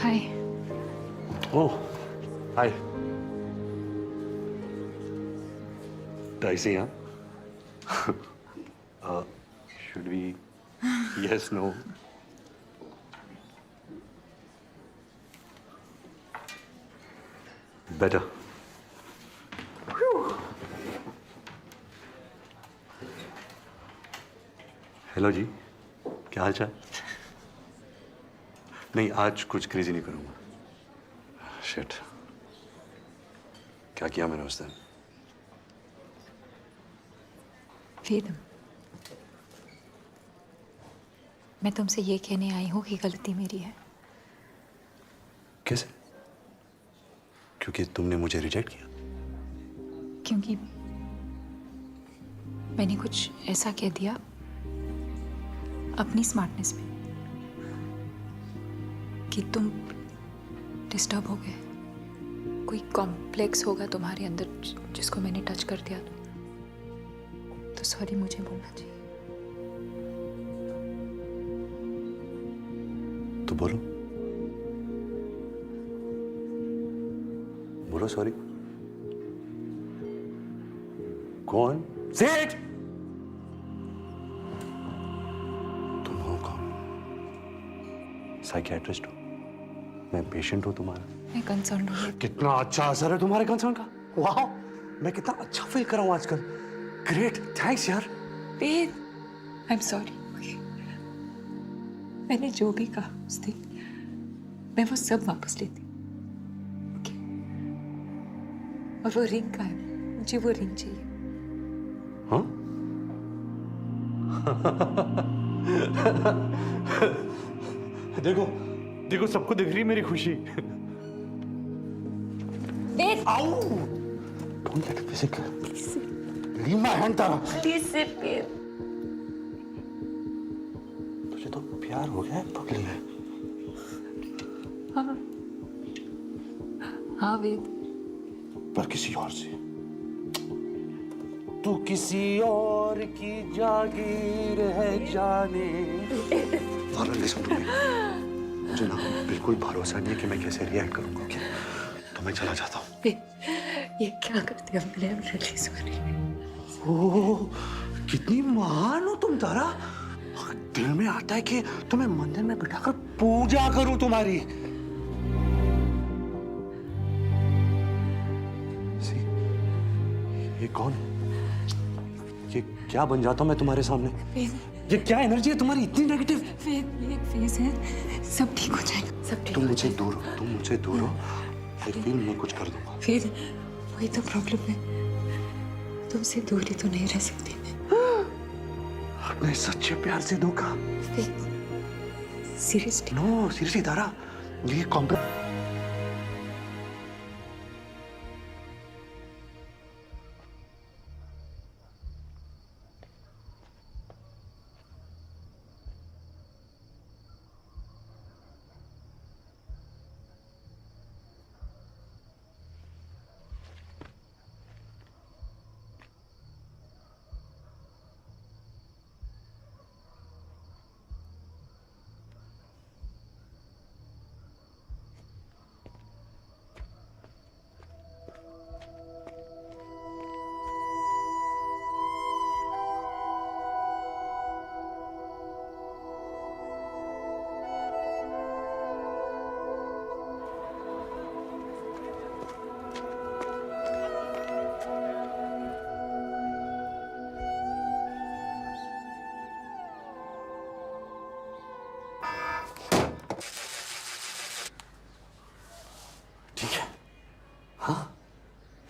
Hi. Oh, hi. Dicey, huh? Should we? Yes, no. Better. Hello जी, क्या हाल चाल? नहीं, आज कुछ क्रेजी नहीं करूंगा। शिट, क्या किया मैंने उस दिन? वेद, मैं तुमसे ये कहने आई हूँ कि गलती मेरी है। कैसे? क्योंकि तुमने मुझे रिजेक्ट किया? क्योंकि मैंने कुछ ऐसा कह दिया अपनी स्मार्टनेस में कि डिस्टर्ब हो गए। कोई कॉम्प्लेक्स होगा तुम्हारे अंदर जिसको मैंने टच कर दिया तो सॉरी मुझे बोलना चाहिए। तो बोलो, बोलो सॉरी। कौन? Say it! तुम हो कौन? साइकियाट्रिस्ट हो? मैं पेशेंट हूं तुम्हारा। मैं कंसर्न हूँ। कितना अच्छा असर है तुम्हारे कंसर्न का। वाह, मैं कितना अच्छा फील कर रहा हूँ आजकल। ग्रेट, थैंक्स यार। वेद, आई एम सॉरी। मैंने जो भी कहा उस दिन मैं वो सब वापस लेती। Okay? और वो रिंग का है, मुझे वो रिंग चाहिए। हाँ? देखो देखो, सबको दिख रही है मेरी खुशी। वेद! आओ! Don't get physical. Leave my hand, Tara. Please sit, Ved. तुझे तो प्यार हो गया है पगली है। हाँ, हाँ वेद। पर किसी और से। तू किसी और की जागीर है जाने। तारा, listen to me. मुझे ना बिल्कुल भरोसा नहीं है कि मैं कैसे रिएक्ट करूंगा। ओके, तो मैं चला जाता हूँ। ये क्या करते हो? मैं रियली सॉरी। ओह, कितनी महान हो तुम तारा। दिल में आता है कि तुम्हें मंदिर में बिठाकर पूजा करूं तुम्हारी। सी, ये कौन? ये क्या बन जाता हूं मैं तुम्हारे सामने? ये क्या एनर्जी है तुम्हारी इतनी नेगेटिव? ये एक फेज है, सब ठीक हो जाएगा, सब ठीक। तुम मुझसे दूर हो, तुम मुझसे दूर हो। आई फील मैं कुछ कर दूंगा। फिर वही तो प्रॉब्लम है, तुमसे दूरी तो नहीं रह सकती मैं। अपने सच्चे प्यार से धोखा। सीरियसली? नो सीरियसली तारा, ये कॉम्प्रोमाइज।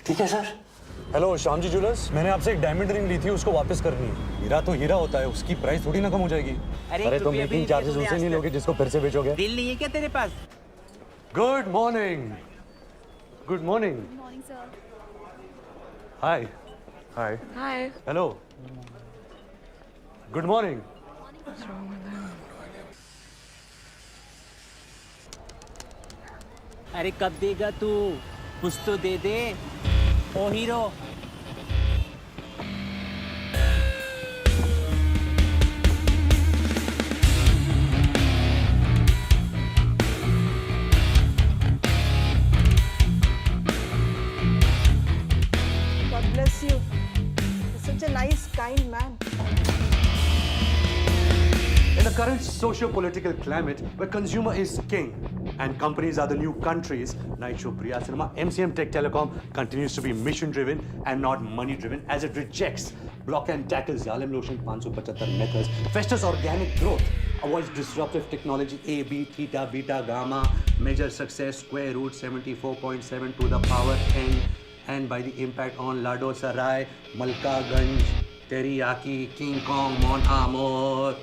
ठीक है sir. Hello Shyam ji jewellers, मैंने आपसे एक डायमंड रिंग ली थी, उसको वापस करनी है। हीरा तो हीरा होता है, उसकी प्राइस थोड़ी ना कम हो जाएगी। अरे तो मेकिंग चार्जेस उनसे नहीं लोगे जिसको फिर से बेचोगे? दिल नहीं है क्या तेरे पास? Good morning. Good morning. Hi. Hi. Hi. Hello. Good morning. अरे कब देगा तू? कुछ तो दे दे ओ hero. God bless you. You're such a nice, kind man. In the current socio-political climate where consumer is king and companies are the new countries, Night Show Priya Cinema MCM Tech Telecom continues to be mission-driven and not money-driven as it rejects block and tackle Xylem Lotion 575 methods, fosters organic growth, avoids disruptive technology A, B, theta, beta, gamma, measures success square root 74.7 to the power n, and by the impact on Lado Sarai, Malka Ganj, Teriyaki, King Kong, Mon Amour.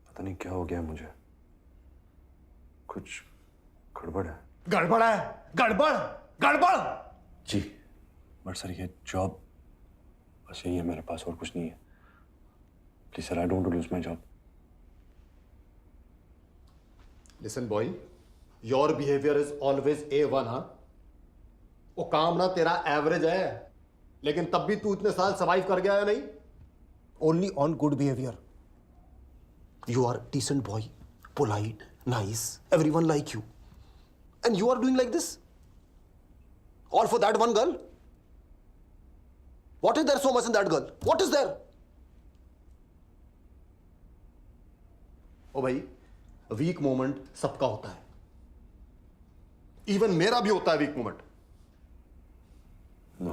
पता नहीं क्या हो गया मुझे, कुछ गड़बड़ है। गड़बड़ है? गड़बड़ गड़बड़ जी बट सर ये जॉब बस यही है मेरे पास, और कुछ नहीं है। Please, sir, I don't want to lose my job. Listen, boy, your behavior is always A1, हाँ? वो काम ना तेरा एवरेज है, लेकिन तब भी तू इतने साल सर्वाइव कर गया है नहीं? Only on good behavior. You are decent boy, polite, nice, everyone like you. And you are doing like this? All for that one girl? What is there so much in that girl? What is there? ओ भाई, week moment सबका होता है, even मेरा भी होता है weak moment. No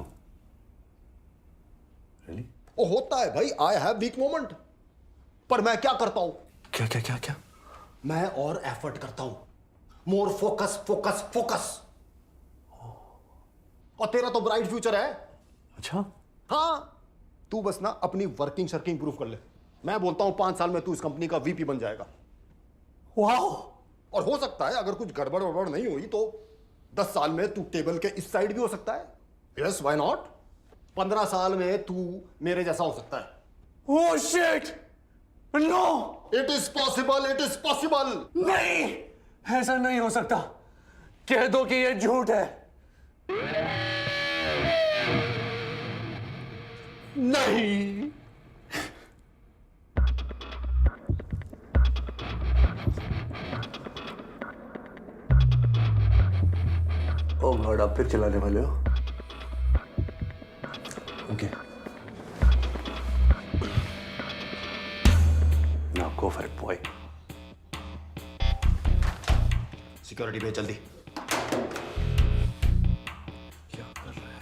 really? ओ होता है भाई, आई हैव वीक मोमेंट, पर मैं क्या करता हूं? क्या क्या क्या क्या? मैं और एफर्ट करता हूं, मोर फोकस फोकस फोकस। और तेरा तो ब्राइट फ्यूचर है। अच्छा? हाँ, तू बस ना अपनी वर्किंग शर्किंग प्रूफ कर ले। मैं बोलता हूं 5 साल में तू इस कंपनी का वीपी बन जाएगा। वाह! और हो सकता है अगर कुछ गड़बड़ वड़बड़ नहीं हुई तो 10 साल में तू टेबल के इस साइड भी हो सकता है। Yes, why not? 15 साल में तू मेरे जैसा हो सकता है। Oh shit! No! It is possible, it is possible. नहीं, ऐसा नहीं हो सकता। कह दो कि ये झूठ है। नहीं। ओ गॉड, आप फिर चलाने वाले हो? Okay, now go for it boy. Security भेज जल्दी। क्या कर रहा है?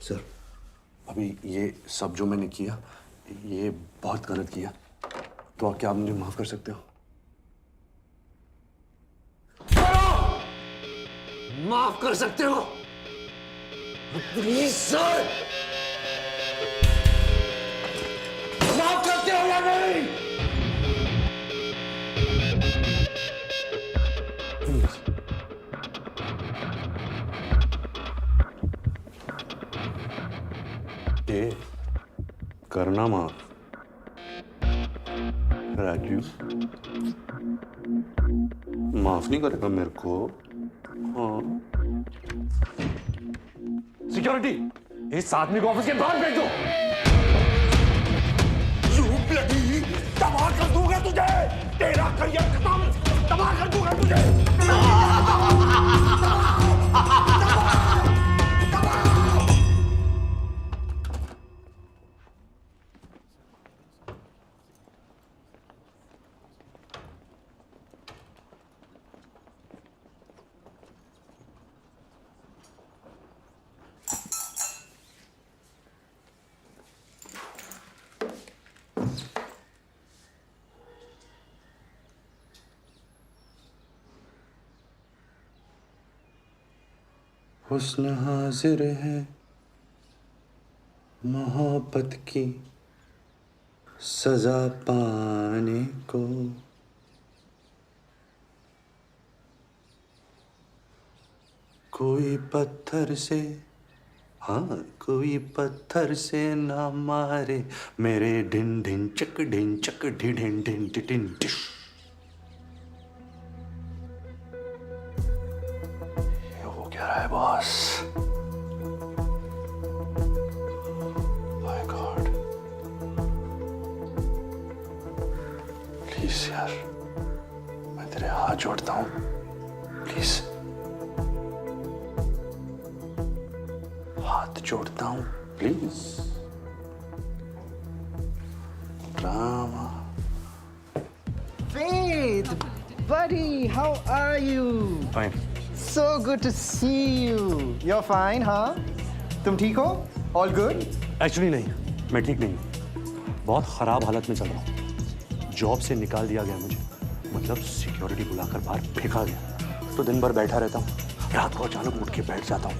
सर, अभी ये सब जो मैंने किया, ये बहुत गलत किया, तो क्या आप मुझे माफ कर सकते हो? माफ कर सकते हो? प्लीज सर, माफ करते हो या नहीं? ये करना माफ राजू, माफ नहीं करेगा मेरे को। हाँ, सिक्योरिटी, इस आदमी को ऑफिस के बाहर भेज दो। तबाह कर दूंगा तुझे, तेरा करियर खत्म, तबाह कर दूंगा तुझे। हुस्न हाजिर है मोहब्बत की सजा पाने को, कोई पत्थर से, हाँ कोई पत्थर से ना मारे मेरे ढिन ढिन चक ढिन चक ढिन ढिन ढिन ढिन ढिश। ये हो क्या रहा है बॉस? माय गॉड, प्लीज यार, मैं तेरे हाथ जोड़ता हूँ, प्लीज हाथ जोड़ता हूँ, please. Drama. Faith, buddy, how are you? Fine. So good to see you. You're fine, हाँ? तुम ठीक हो? All good? एक्चुअली नहीं, मैं ठीक नहीं हूँ। बहुत खराब हालत में चल रहा हूँ। जॉब से निकाल दिया गया मुझे, मतलब सिक्योरिटी बुलाकर बाहर फेंका गया। तो दिन भर बैठा रहता हूँ, रात को अचानक उठ के बैठ जाता हूँ,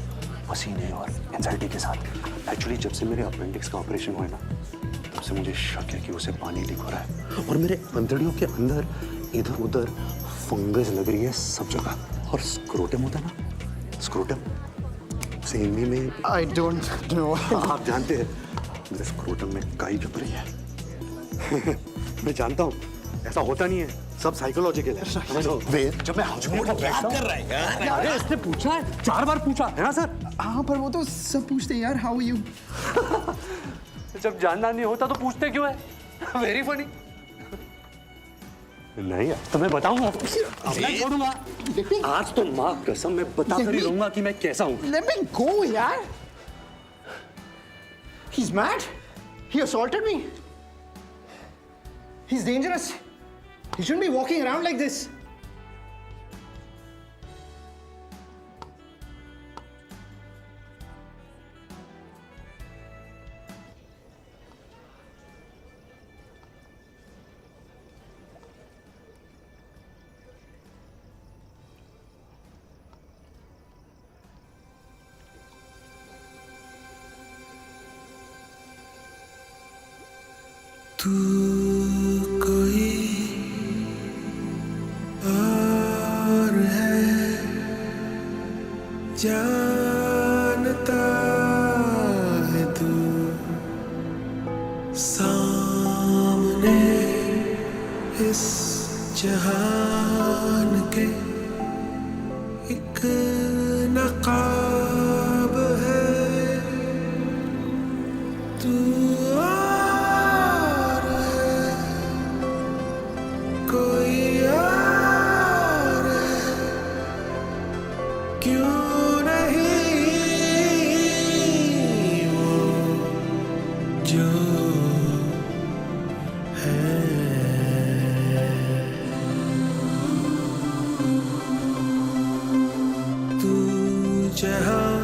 पसीने और एंजाइटी के साथ। एक्चुअली जब से मेरे अपेंडिक्स का ऑपरेशन हुआ है ना, तब से मुझे शक है कि उसे पानी लीक हो रहा है और मेरे अंतड़ियों के अंदर इधर उधर फंगस लग रही है सब जगह। और स्क्रोटम होता है ना, स्क्रोटम, उसे हिंदी में I don't know. आप जानते हैं, मेरे स्क्रोटम में काई जम रही है। मैं जानता हूँ, ऐसा होता नहीं है, सब साइकोलॉजिकल है। वेद, जब मैं हजमों को बैठता हूँ, अरे इसने पूछा है, 4 बार पूछा है ना सर? हाँ, पर वो तो सब पूछते हैं यार, हाउ यू? जब जानना नहीं होता तो पूछते क्यों है? Very funny. नहीं तो मैं बताऊंगा, नहीं छोड़ूंगा। आज तो माँ कसम मैं बता कर ही रहूंगा कि मैं कैसा हूँ। Let me go यार। He's mad. He assaulted me. He's dangerous. He shouldn't be walking around like this. तू कोई और है, जानता है तू, सामने इस जहान के एक नकाब है, तू कोई और है, क्यों नहीं वो जो है। तू जहाँ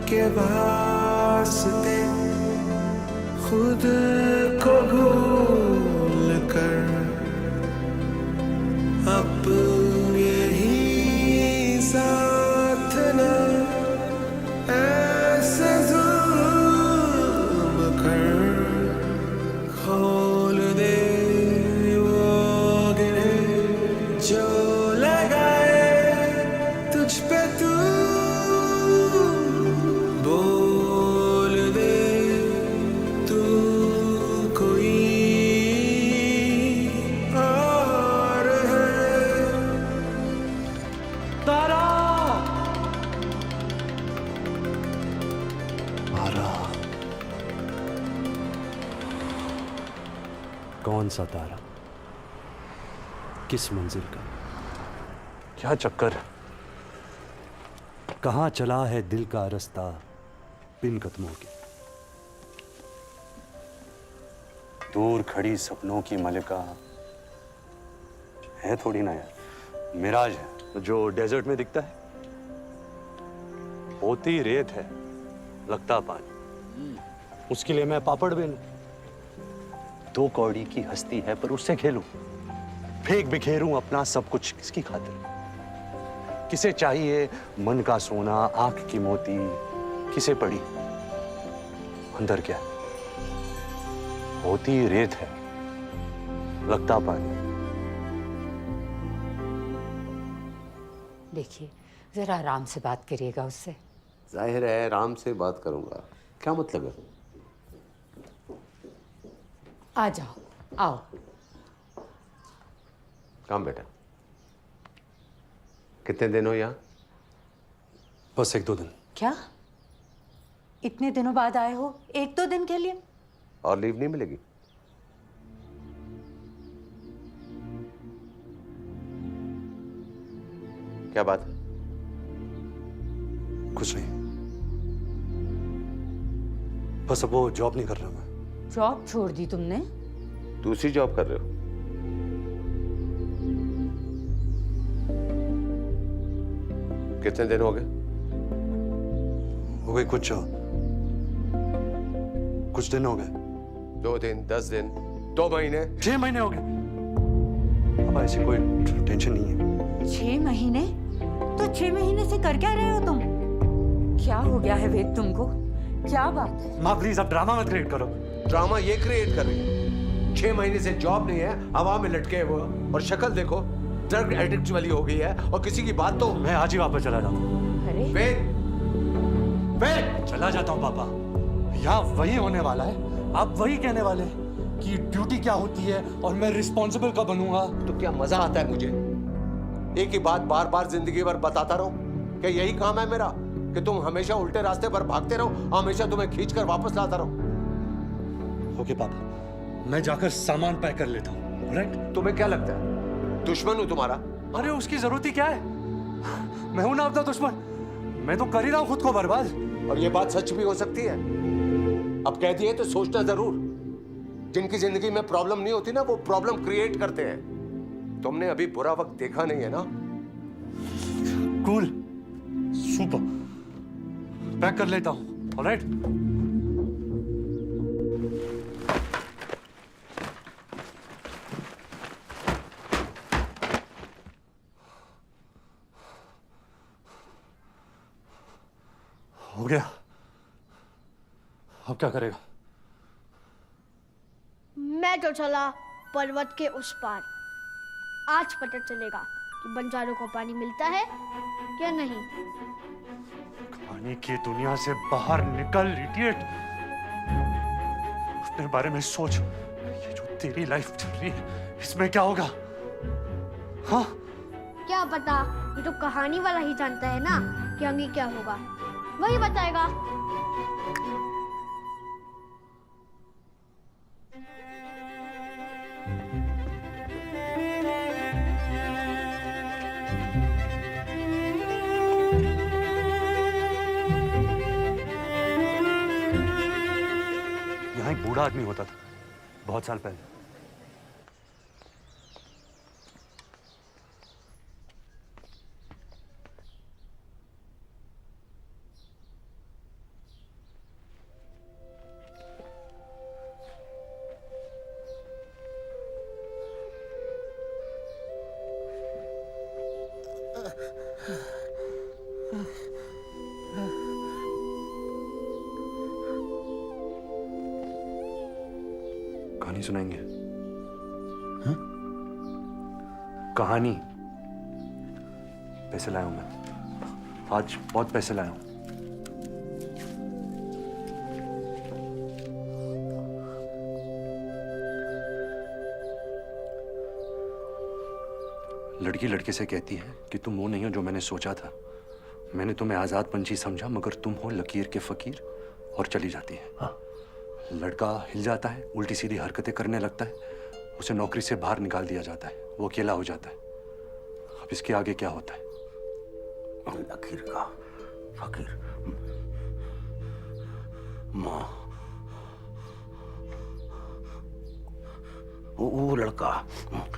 के वास्ते खुद को भूल कर अपने ही साथ न ऐसे जुल्म कर, खोल दे वो गिरे जो लगाए तुझ पे, तू बोल दे तू कोई और है। तारा! तारा? कौन सा तारा? किस मंजिल का? क्या चक्कर? कहाँ चला है दिल का रास्ता बिन कदमों के? दूर खड़ी सपनों की मलिका है थोड़ी ना यार, मिराज है जो डेजर्ट में दिखता है। होती रेत है, लगता पानी, उसके लिए मैं पापड़ बेलूं। 2 कौड़ी की हस्ती है पर उससे खेलूं, फेंक बिखेरूं अपना सब कुछ किसकी खातिर? किसे चाहिए मन का सोना, आंख की मोती, किसे पड़ी अंदर क्या? होती रेत है, लगता पानी। देखिए जरा आराम से बात करिएगा उससे। जाहिर है आराम से बात करूंगा, क्या मतलब है? आ जाओ, आओ। काम बेटा, कितने दिन हो यहाँ? बस 1-2 दिन। क्या इतने दिनों बाद आए हो? 1-2 दिन के लिए? और लीव नहीं मिलेगी? क्या बात है? कुछ नहीं, बस अब वो जॉब नहीं कर रहा मैं। जॉब छोड़ दी तुमने? दूसरी जॉब कर रहे हो? कितने दिन हो गए? हो गए कुछ दिन हो गए। 2 दिन, 10 दिन, 2 महीने, 6 महीने हो गए। अब ऐसी कोई टेंशन नहीं है। 6 महीने? तो 6 महीने से कर क्या रहे हो तुम? क्या हो गया है वेद तुमको? क्या बात है? माँ प्लीज अब ड्रामा मत क्रिएट करो। ड्रामा ये क्रिएट कर रही है। 6 महीने से जॉब नहीं है, हवा में लटके हुए, और शक्ल देखो, ड्रग एडिक्ट वाली हो गई है और किसी की बात तो। मैं आज ही वापस चला जाता हूँ। अरे वेद चला जाता हूँ पापा। यहाँ वही होने वाला है, आप वही कहने वाले हैं कि ड्यूटी क्या होती है और मैं रिस्पॉन्सिबल कब बनूंगा। तो क्या मजा आता है मुझे एक ही बात बार बार जिंदगी भर बताता रहो? क्या यही काम है मेरा कि तुम हमेशा उल्टे रास्ते पर भागते रहो, हमेशा तुम्हें खींच कर वापस लाता रहो? ओके पापा, मैं जाकर सामान पैक कर लेता हूँ। राइट? तुम्हें क्या लगता है दुश्मन हूं तुम्हारा? अरे उसकी जरूरत ही क्या है, मैं हूं ना अपना दुश्मन। मैं तो कर ही रहा हूं खुद को बर्बाद। और ये बात सच भी हो सकती है। अब कह दिए तो सोचना जरूर। जिनकी जिंदगी में प्रॉब्लम नहीं होती ना, वो प्रॉब्लम क्रिएट करते हैं। तुमने अभी बुरा वक्त देखा नहीं है ना? कूल, सुपर, पैक कर लेता हूं। ऑलराइट? हो गया। अब क्या करेगा? मैं तो चला पर्वत के उस पार। आज पता चलेगा कि बंजारों को पानी मिलता है या नहीं। पानी की दुनिया से बाहर निकल इडियट। अपने बारे में सोच। ये जो तेरी लाइफ चल रही है, इसमें क्या होगा? हाँ? क्या पता, ये तो कहानी वाला ही जानता है ना कि आगे क्या होगा, वही बताएगा। यहाँ एक बूढ़ा आदमी होता था बहुत साल पहले। कहानी सुनाएंगे? हाँ? कहानी। पैसे लाया हूं मैं, आज बहुत पैसे लाया हूं। लड़की लड़के से कहती है कि तुम वो नहीं हो जो मैंने सोचा था। मैंने तुम्हें आजाद पंछी समझा, मगर तुम हो लकीर के फकीर, और चली जाती है। हाँ? लड़का हिल जाता है, उल्टी सीधी हरकतें करने लगता है, उसे नौकरी से बाहर निकाल दिया जाता है, वो अकेला हो जाता है। अब इसके आगे क्या होता है? लकीर का फकीर। माँ, वो लड़का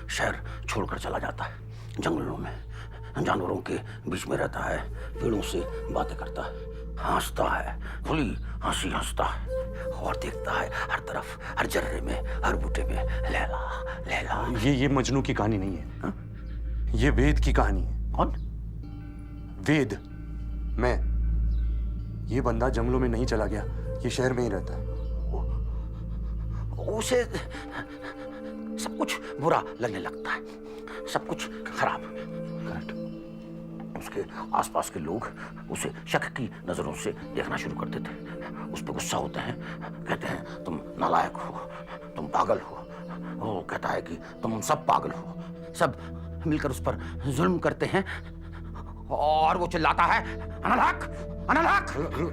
शहर छोड़कर चला जाता है, जंगलों में जानवरों के बीच में रहता है, पेड़ों से बातें करता है, हंसता है, खुली हंसी हंसता है, और देखता है हर तरफ, हर जर्रे में, हर बूटे में लैला लैला। ये मजनू की कहानी नहीं है। हा? ये वेद की कहानी है। कौन? वेद। मैं। ये बंदा जंगलों में नहीं चला गया, ये शहर में ही रहता है। उसे सब कुछ बुरा लगने लगता है, सब कुछ खराब। करेक्ट। उसके आसपास के लोग उसे शक की नजरों से देखना शुरू कर देते हैं, उस पर गुस्सा होते हैं, कहते हैं तुम नालायक हो, तुम पागल हो। वो कहता है कि तुम सब पागल हो। सब मिलकर उस पर जुल्म करते हैं और वो चिल्लाता है, अनलहक अनलहक।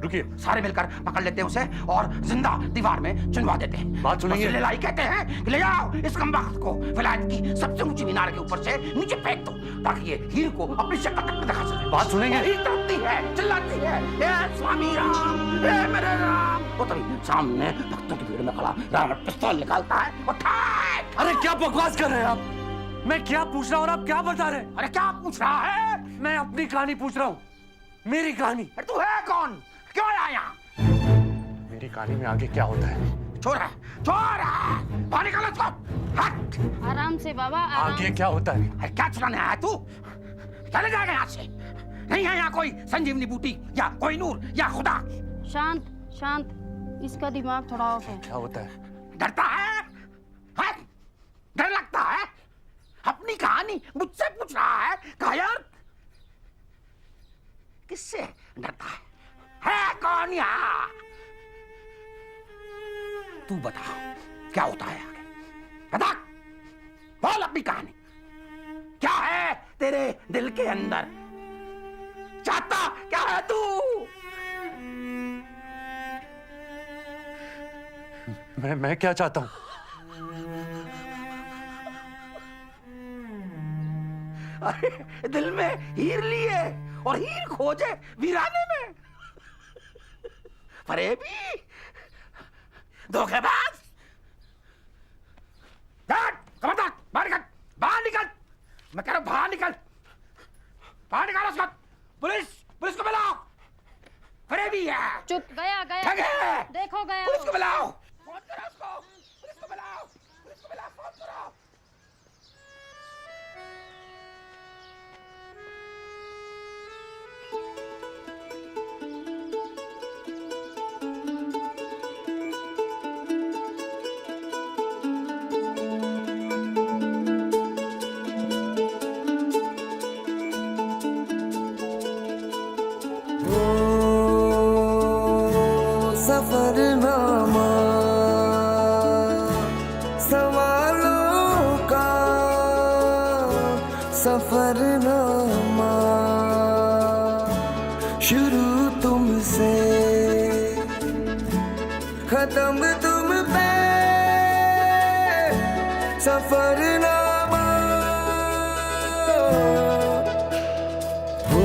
रुकिए। सारे मिलकर पकड़ लेते हैं उसे और जिंदा दीवार में चुनवा देते हैं। बात सुनेंगे? ले लाई कहते हैं कि ले जाओ इस कमबख्त को विलायत की सबसे ऊंची मीनार के ऊपर से नीचे फेंक दो, ताकि ये हीर को अपनी शक्ल तक दिखा सके। बात सुनेंगे? हीर तड़पती है, चिल्लाती है, ए स्वामी राम, ए मेरे राम। वो तभी सामने भक्तों की भीड़ में खड़ा रावण पिस्तौल निकालता है और ठाक। अरे क्या बकवास कर रहे हैं आप? मैं क्या पूछ रहा हूँ और आप क्या बता रहे हैं? अरे क्या पूछ रहा है? मैं अपनी कहानी पूछ रहा हूँ, मेरी कहानी। अरे तू है कौन? क्यों आया यहाँ? मेरी कहानी में आगे क्या होता है? चोर है, चोर है, बाहर निकालो इसको। हट। आराम से बाबा, आराम। आगे क्या होता है? अरे क्या चुराने आया तू? चले जाएगा यहाँ से। नहीं है यहाँ कोई संजीवनी बूटी या कोई नूर या खुदा। शांत शांत, इसका दिमाग थोड़ा ऑफ है। क्या होता है? डरता है? डर लगता है? अपनी कहानी कहानी मुझसे पूछ रहा है? कहा यार, किससे डरता है कौन यहाँ? तू बता क्या होता है आगे, बता, बोल अपनी कहानी। क्या है तेरे दिल के अंदर? चाहता क्या है तू? मैं क्या चाहता हूं? अरे दिल में हीर लिए और हीर खोजे वीराने में। फरेबी, धोखेबाज, खबरदार, बाहर निकल, बाहर निकल, मैं कह रहा हूं बाहर निकल, बाहर निकालो उसको। पुलिस को बुलाओ, फरेबी है। चुप, गया गया, ठग है। देखो गया। पुलिस को बुलाओ, फोन करो उसको, पुलिस को बुलाओ, फोन करो। सफरनामा सवालों का सफरनामा, शुरू तुमसे खत्म तुम पे सफरनामा। हो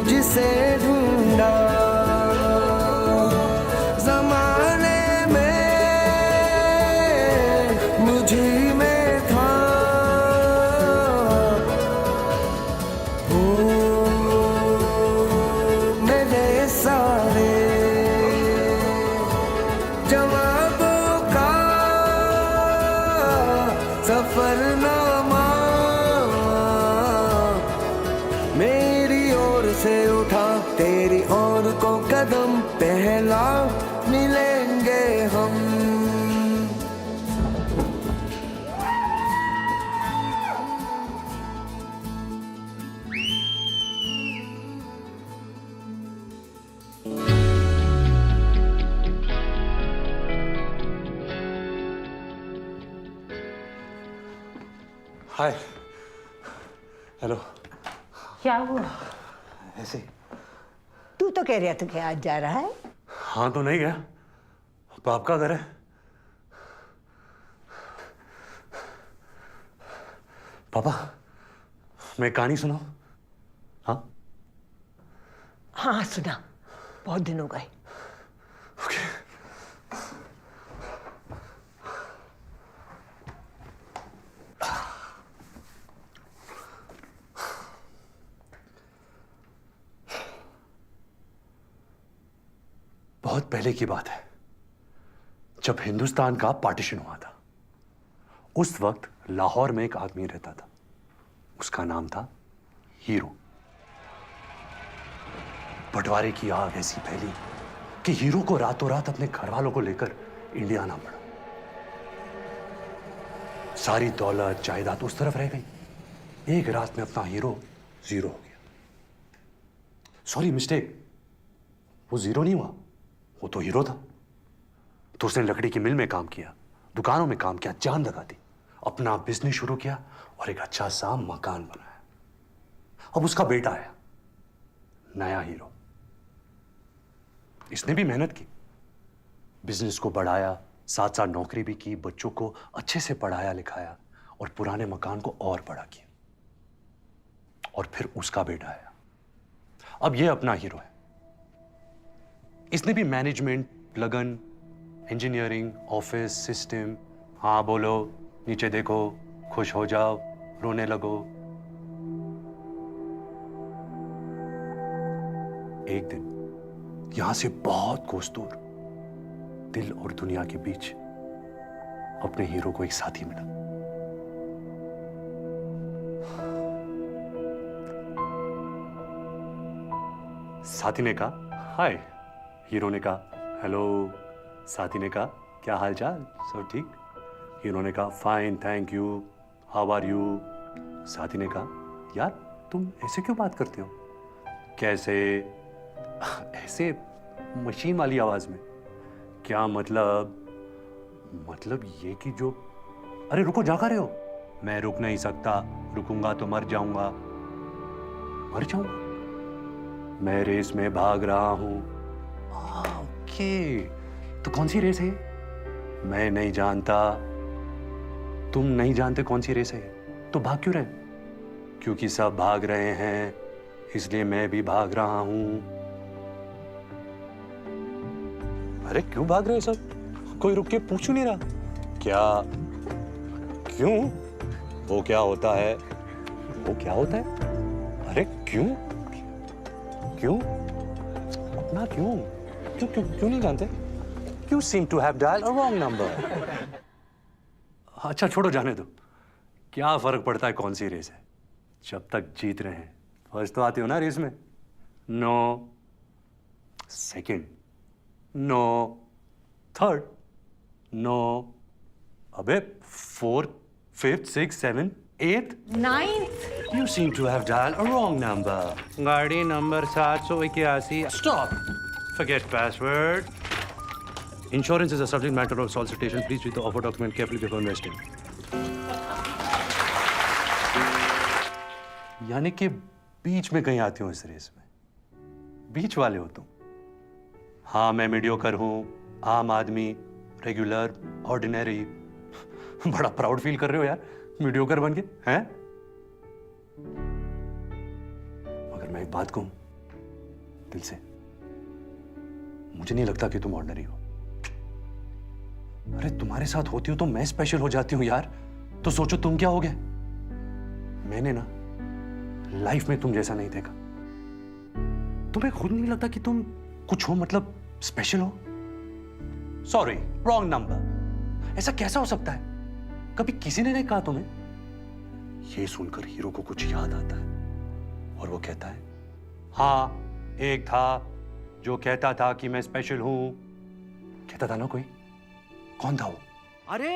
जिसे ढूंढा मुझी में था, मेरे सारे जवाबों का सफरनामा मेरी ओर से उठा, तेरी ओर को कदम पहला मिलेंगे हम। हाय, हेलो। क्या हुआ? ऐसे। तू तो कह रहा था कि आज जा रहा है। हाँ तो नहीं गया, बाप का घर है। पापा, मैं कहानी सुनाऊं? हाँ हाँ सुना, बहुत दिन हो गए। बहुत पहले की बात है, जब हिंदुस्तान का पार्टीशन हुआ था। उस वक्त लाहौर में एक आदमी रहता था, उसका नाम था हीरो। बंटवारे की आग ऐसी फैली कि हीरो को रातों रात अपने घर वालों को लेकर इंडिया आना पड़ा। सारी दौलत जायदाद उस तरफ रह गई। एक रात में अपना हीरो जीरो हो गया। सॉरी, मिस्टेक, वो जीरो नहीं हुआ, वो तो हीरो था। तो उसने लकड़ी की मिल में काम किया, दुकानों में काम किया, जान लगा दी, अपना बिजनेस शुरू किया और एक अच्छा सा मकान बनाया। अब उसका बेटा आया, नया हीरो। इसने भी मेहनत की, बिजनेस को बढ़ाया, साथ साथ नौकरी भी की, बच्चों को अच्छे से पढ़ाया लिखाया और पुराने मकान को और बड़ा किया। और फिर उसका बेटा आया, अब ये अपना हीरो है। इसने भी मैनेजमेंट, लगन, इंजीनियरिंग, ऑफिस, सिस्टम, हाँ बोलो, नीचे देखो, खुश हो जाओ, रोने लगो। एक दिन यहां से बहुत कोस दूर, दिल और दुनिया के बीच, अपने हीरो को एक साथी मिला। साथी ने कहा हाय, हीरो ने कहा हेलो। साथी ने कहा क्या हाल चाल, सब ठीक? इन्होंने कहा fine thank you, how are you. साथी ने कहा यार तुम ऐसे क्यों बात करते हो? कैसे? ऐसे मशीन वाली आवाज में। क्या मतलब? मतलब ये कि जो, अरे रुको, जा कर रहे हो? मैं रुक नहीं सकता, रुकूंगा तो मर जाऊंगा। मर जाऊंगा? मैं रेस में भाग रहा हूं। ओके, तो कौन सी रेस है? मैं नहीं जानता। तुम नहीं जानते कौन सी रेस है? तो भाग क्यों रहे? क्योंकि सब भाग रहे हैं, इसलिए मैं भी भाग रहा हूं। अरे क्यों भाग रहे हैं सब? कोई रुक के पूछ नहीं रहा क्या? क्यों? वो क्या होता है? वो क्या होता है? अरे क्यों? क्यों? अपना क्यों? क्यों क्यों क्यों नहीं जानते? You seem to have dialed a wrong number. अच्छा छोड़ो, जाने दो। क्या फर्क पड़ता है कौन सी रेस है, जब तक जीत रहे हैं। फर्स्ट तो आते हो ना रेस में? No. Second? No. Third? No. अबे fourth, fifth, six, seven, eight, ninth. You seem to have dialed a wrong number. गाड़ी number 781। Stop. Forget password. Insurance is a subject matter of solicitation. Please read the offer document carefully before investing. यानी कि बीच में कहीं आती हूँ इस race में। बीच वाले हो तुम। हाँ, मैं मीडियोकर हूँ, आम आदमी, रेगुलर, ऑर्डिनरी। बड़ा प्राउड फील कर रहे हो यार, मीडियोकर बन के, हैं? मगर मैं एक बात कहूं दिल से, मुझे नहीं लगता कि तुम ऑर्डिनरी हो। अरे तुम्हारे साथ होती हो तो मैं स्पेशल हो जाती हूं यार। तो सोचो तुम क्या हो गए। मैंने ना लाइफ में तुम जैसा नहीं देखा। तुम्हें खुद नहीं लगता कि तुम कुछ हो, मतलब स्पेशल हो? Sorry, wrong number. ऐसा कैसा हो सकता है? कभी किसी ने नहीं कहा तुम्हें? ये सुनकर हीरो को कुछ याद आता है और वो कहता है हाँ, एक था जो कहता था कि मैं स्पेशल हूं। कहता था ना कोई? कौन था वो? अरे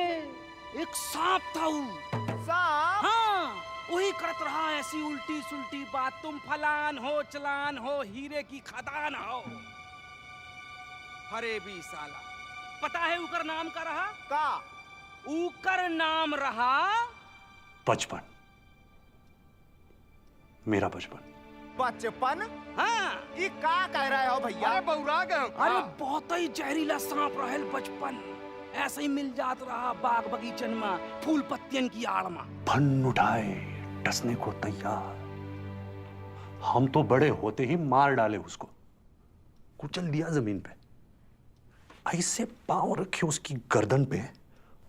एक सांप था वो। सांप? हाँ, वही करत रहा ऐसी उल्टी सुल्टी बात। तुम फलान हो, चलान हो, हीरे की खदान हो। अरे भी साला, पता है उकर नाम का रहा? का? उकर नाम रहा बचपन। मेरा बचपन। बचपन? हाँ। ये का कह रहे हो भैया? अरे बौरा गए। अरे बहुत ही जहरीला सांप रहल बचपन। ऐसे ही मिल जात रहा बाग बगीचन में, फूल पत्तियन की आड़ में। फन उठाए, डसने को तैयार। हम तो बड़े होते ही मार डाले उसको, कुचल दिया जमीन पे। ऐसे पांव रखे उसकी गर्दन पे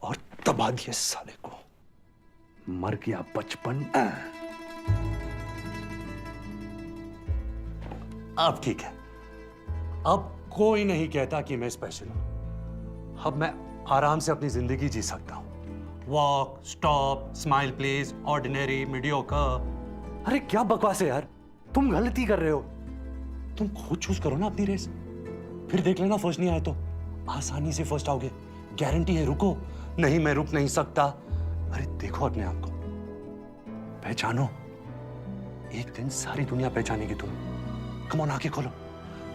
और दबा दिए साले को। मर गया बचपन। अब ठीक है, अब कोई नहीं कहता कि मैं स्पेशल हूं। अब मैं आराम से अपनी जिंदगी जी सकता हूं। Walk, stop, smile please, ordinary, mediocre. अरे क्या बकवास है यार, तुम गलती कर रहे हो। तुम खुद चूज करो ना अपनी रेस, फिर देख लेना फर्स्ट नहीं आए तो आसानी से फर्स्ट आओगे, गारंटी है। रुको, नहीं मैं रुक नहीं सकता। अरे देखो अपने आप को, पहचानो। एक दिन सारी दुनिया पहचानेगी तुम्हें। कम ऑन, आंखें खोलो।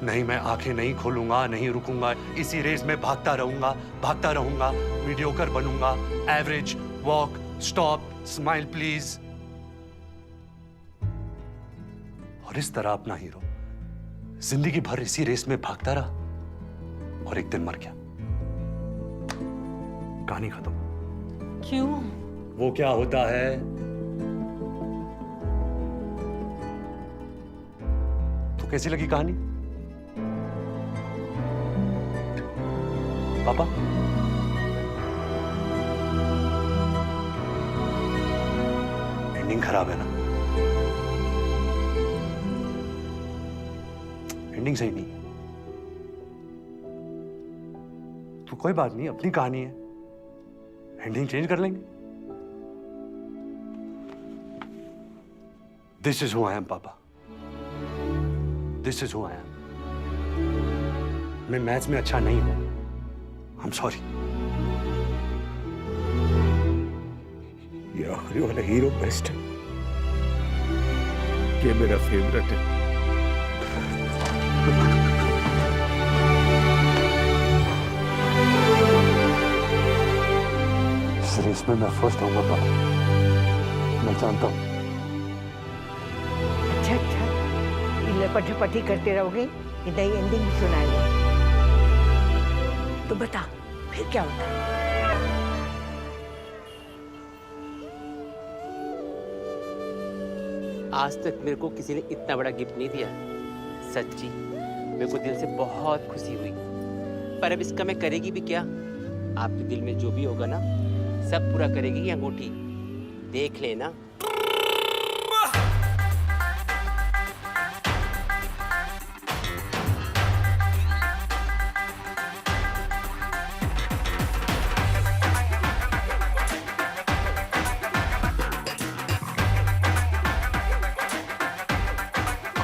नहीं, मैं आंखें नहीं खोलूंगा, नहीं रुकूंगा। इसी रेस में भागता रहूंगा, भागता रहूंगा। मीडियोकर बनूंगा, average, walk, stop, smile please. और इस तरह अपना हीरो जिंदगी भर इसी रेस में भागता रहा और एक दिन मर गया। कहानी खत्म। क्यों? वो क्या होता है? तो कैसी लगी कहानी पापा? एंडिंग खराब है ना? एंडिंग सही नहीं है तो कोई बात नहीं, अपनी कहानी है, एंडिंग चेंज कर लेंगे। This is who I am पापा, this is who I am. मैं मैथ्स में अच्छा नहीं हूं, आई एम सॉरी। ये आखिरी वाला हीरो बेस्ट है, ये मेरा फेवरेट है। इस रेस में मैं फर्स्ट होऊंगा पापा, मैं जानता हूँ। अच्छा अच्छा, लपट-झपटी करते रहोगे, ये नई एंडिंग भी सुनाएगा। तो बता फिर क्या होता है? आज तक मेरे को किसी ने इतना बड़ा गिफ्ट नहीं दिया। सच्ची मेरे को दिल से बहुत खुशी हुई, पर अब इसका मैं करेगी भी क्या? आपके दिल में जो भी होगा ना, सब पूरा करेगी ये अंगूठी, देख लेना।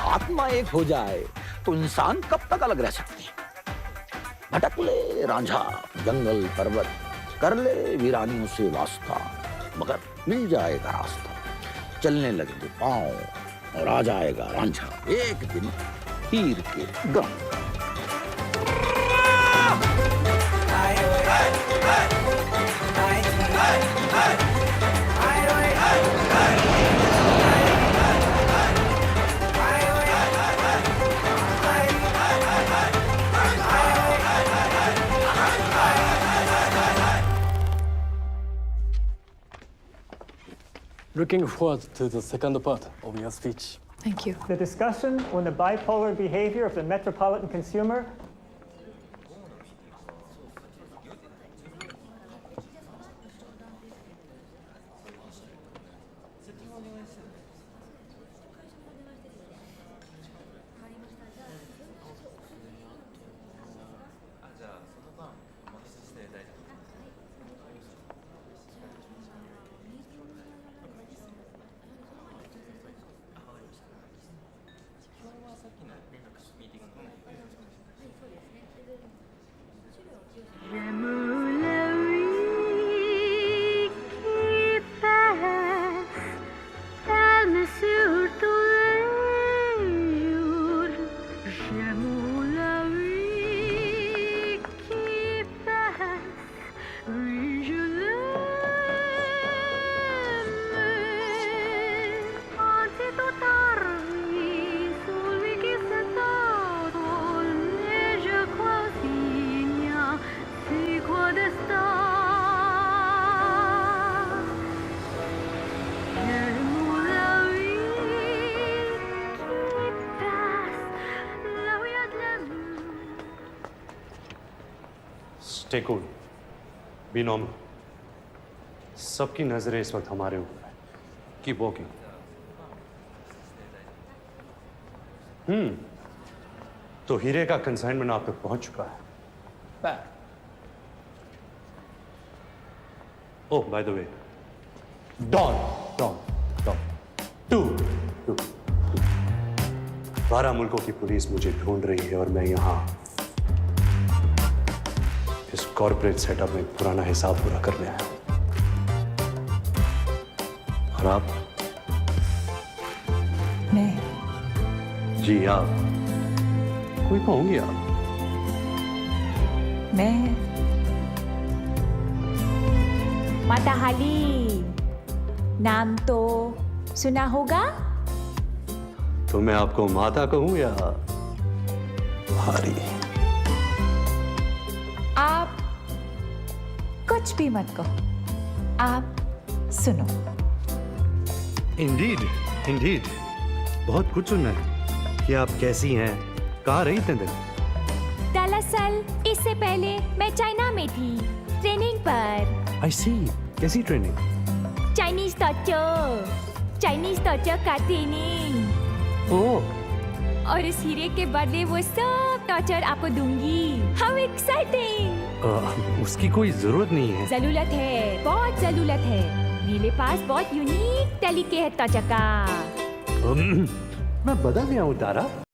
आत्मा एक हो जाए तो इंसान कब तक अलग रह सकते हैं? भटक ले रांझा जंगल पर्वत, कर ले वीरानियों से वास्ता, मगर मिल जाएगा रास्ता। चलने लगेंगे पांव और आ जाएगा रांझा एक दिन तीर के गम। Looking forward to the second part of your speech. Thank you. The discussion on the bipolar behavior of the metropolitan consumer. Stay cool. Be normal. सबकी नजरें इस वक्त हमारे ऊपर है। Keep walking. तो हीरे का कंसाइनमेंट आप तक पहुंच चुका है। Oh, by the way, Dawn. 12 मुल्कों की पुलिस मुझे ढूंढ रही है और मैं यहाँ इस कॉर्पोरेट सेटअप में पुराना हिसाब पूरा करने आया हूं। और आप? मैं? जी आप। कोई तो होंगी आप। मैं माता हाली, नाम तो सुना होगा? तो मैं आपको माता कहूं या भारी? आप कुछ भी मत कहो, आप सुनो। इंडीड बहुत कुछ सुनना है कि आप कैसी हैं, कहाँ रही इतने दिन? दरअसल इससे पहले मैं चाइना में थी ट्रेनिंग पर। आई सी, कैसी ट्रेनिंग? चाइनीज टॉर्चर का ट्रेनिंग। ओह। और इस हीरे के बदले वो सब टॉर्चर आपको दूंगी। How exciting! उसकी कोई जरूरत नहीं है। जरूरत है, बहुत जरूरत है। मेरे पास बहुत यूनिक तरीके है टॉर्चर का। मैं बदल गया हूँ तारा।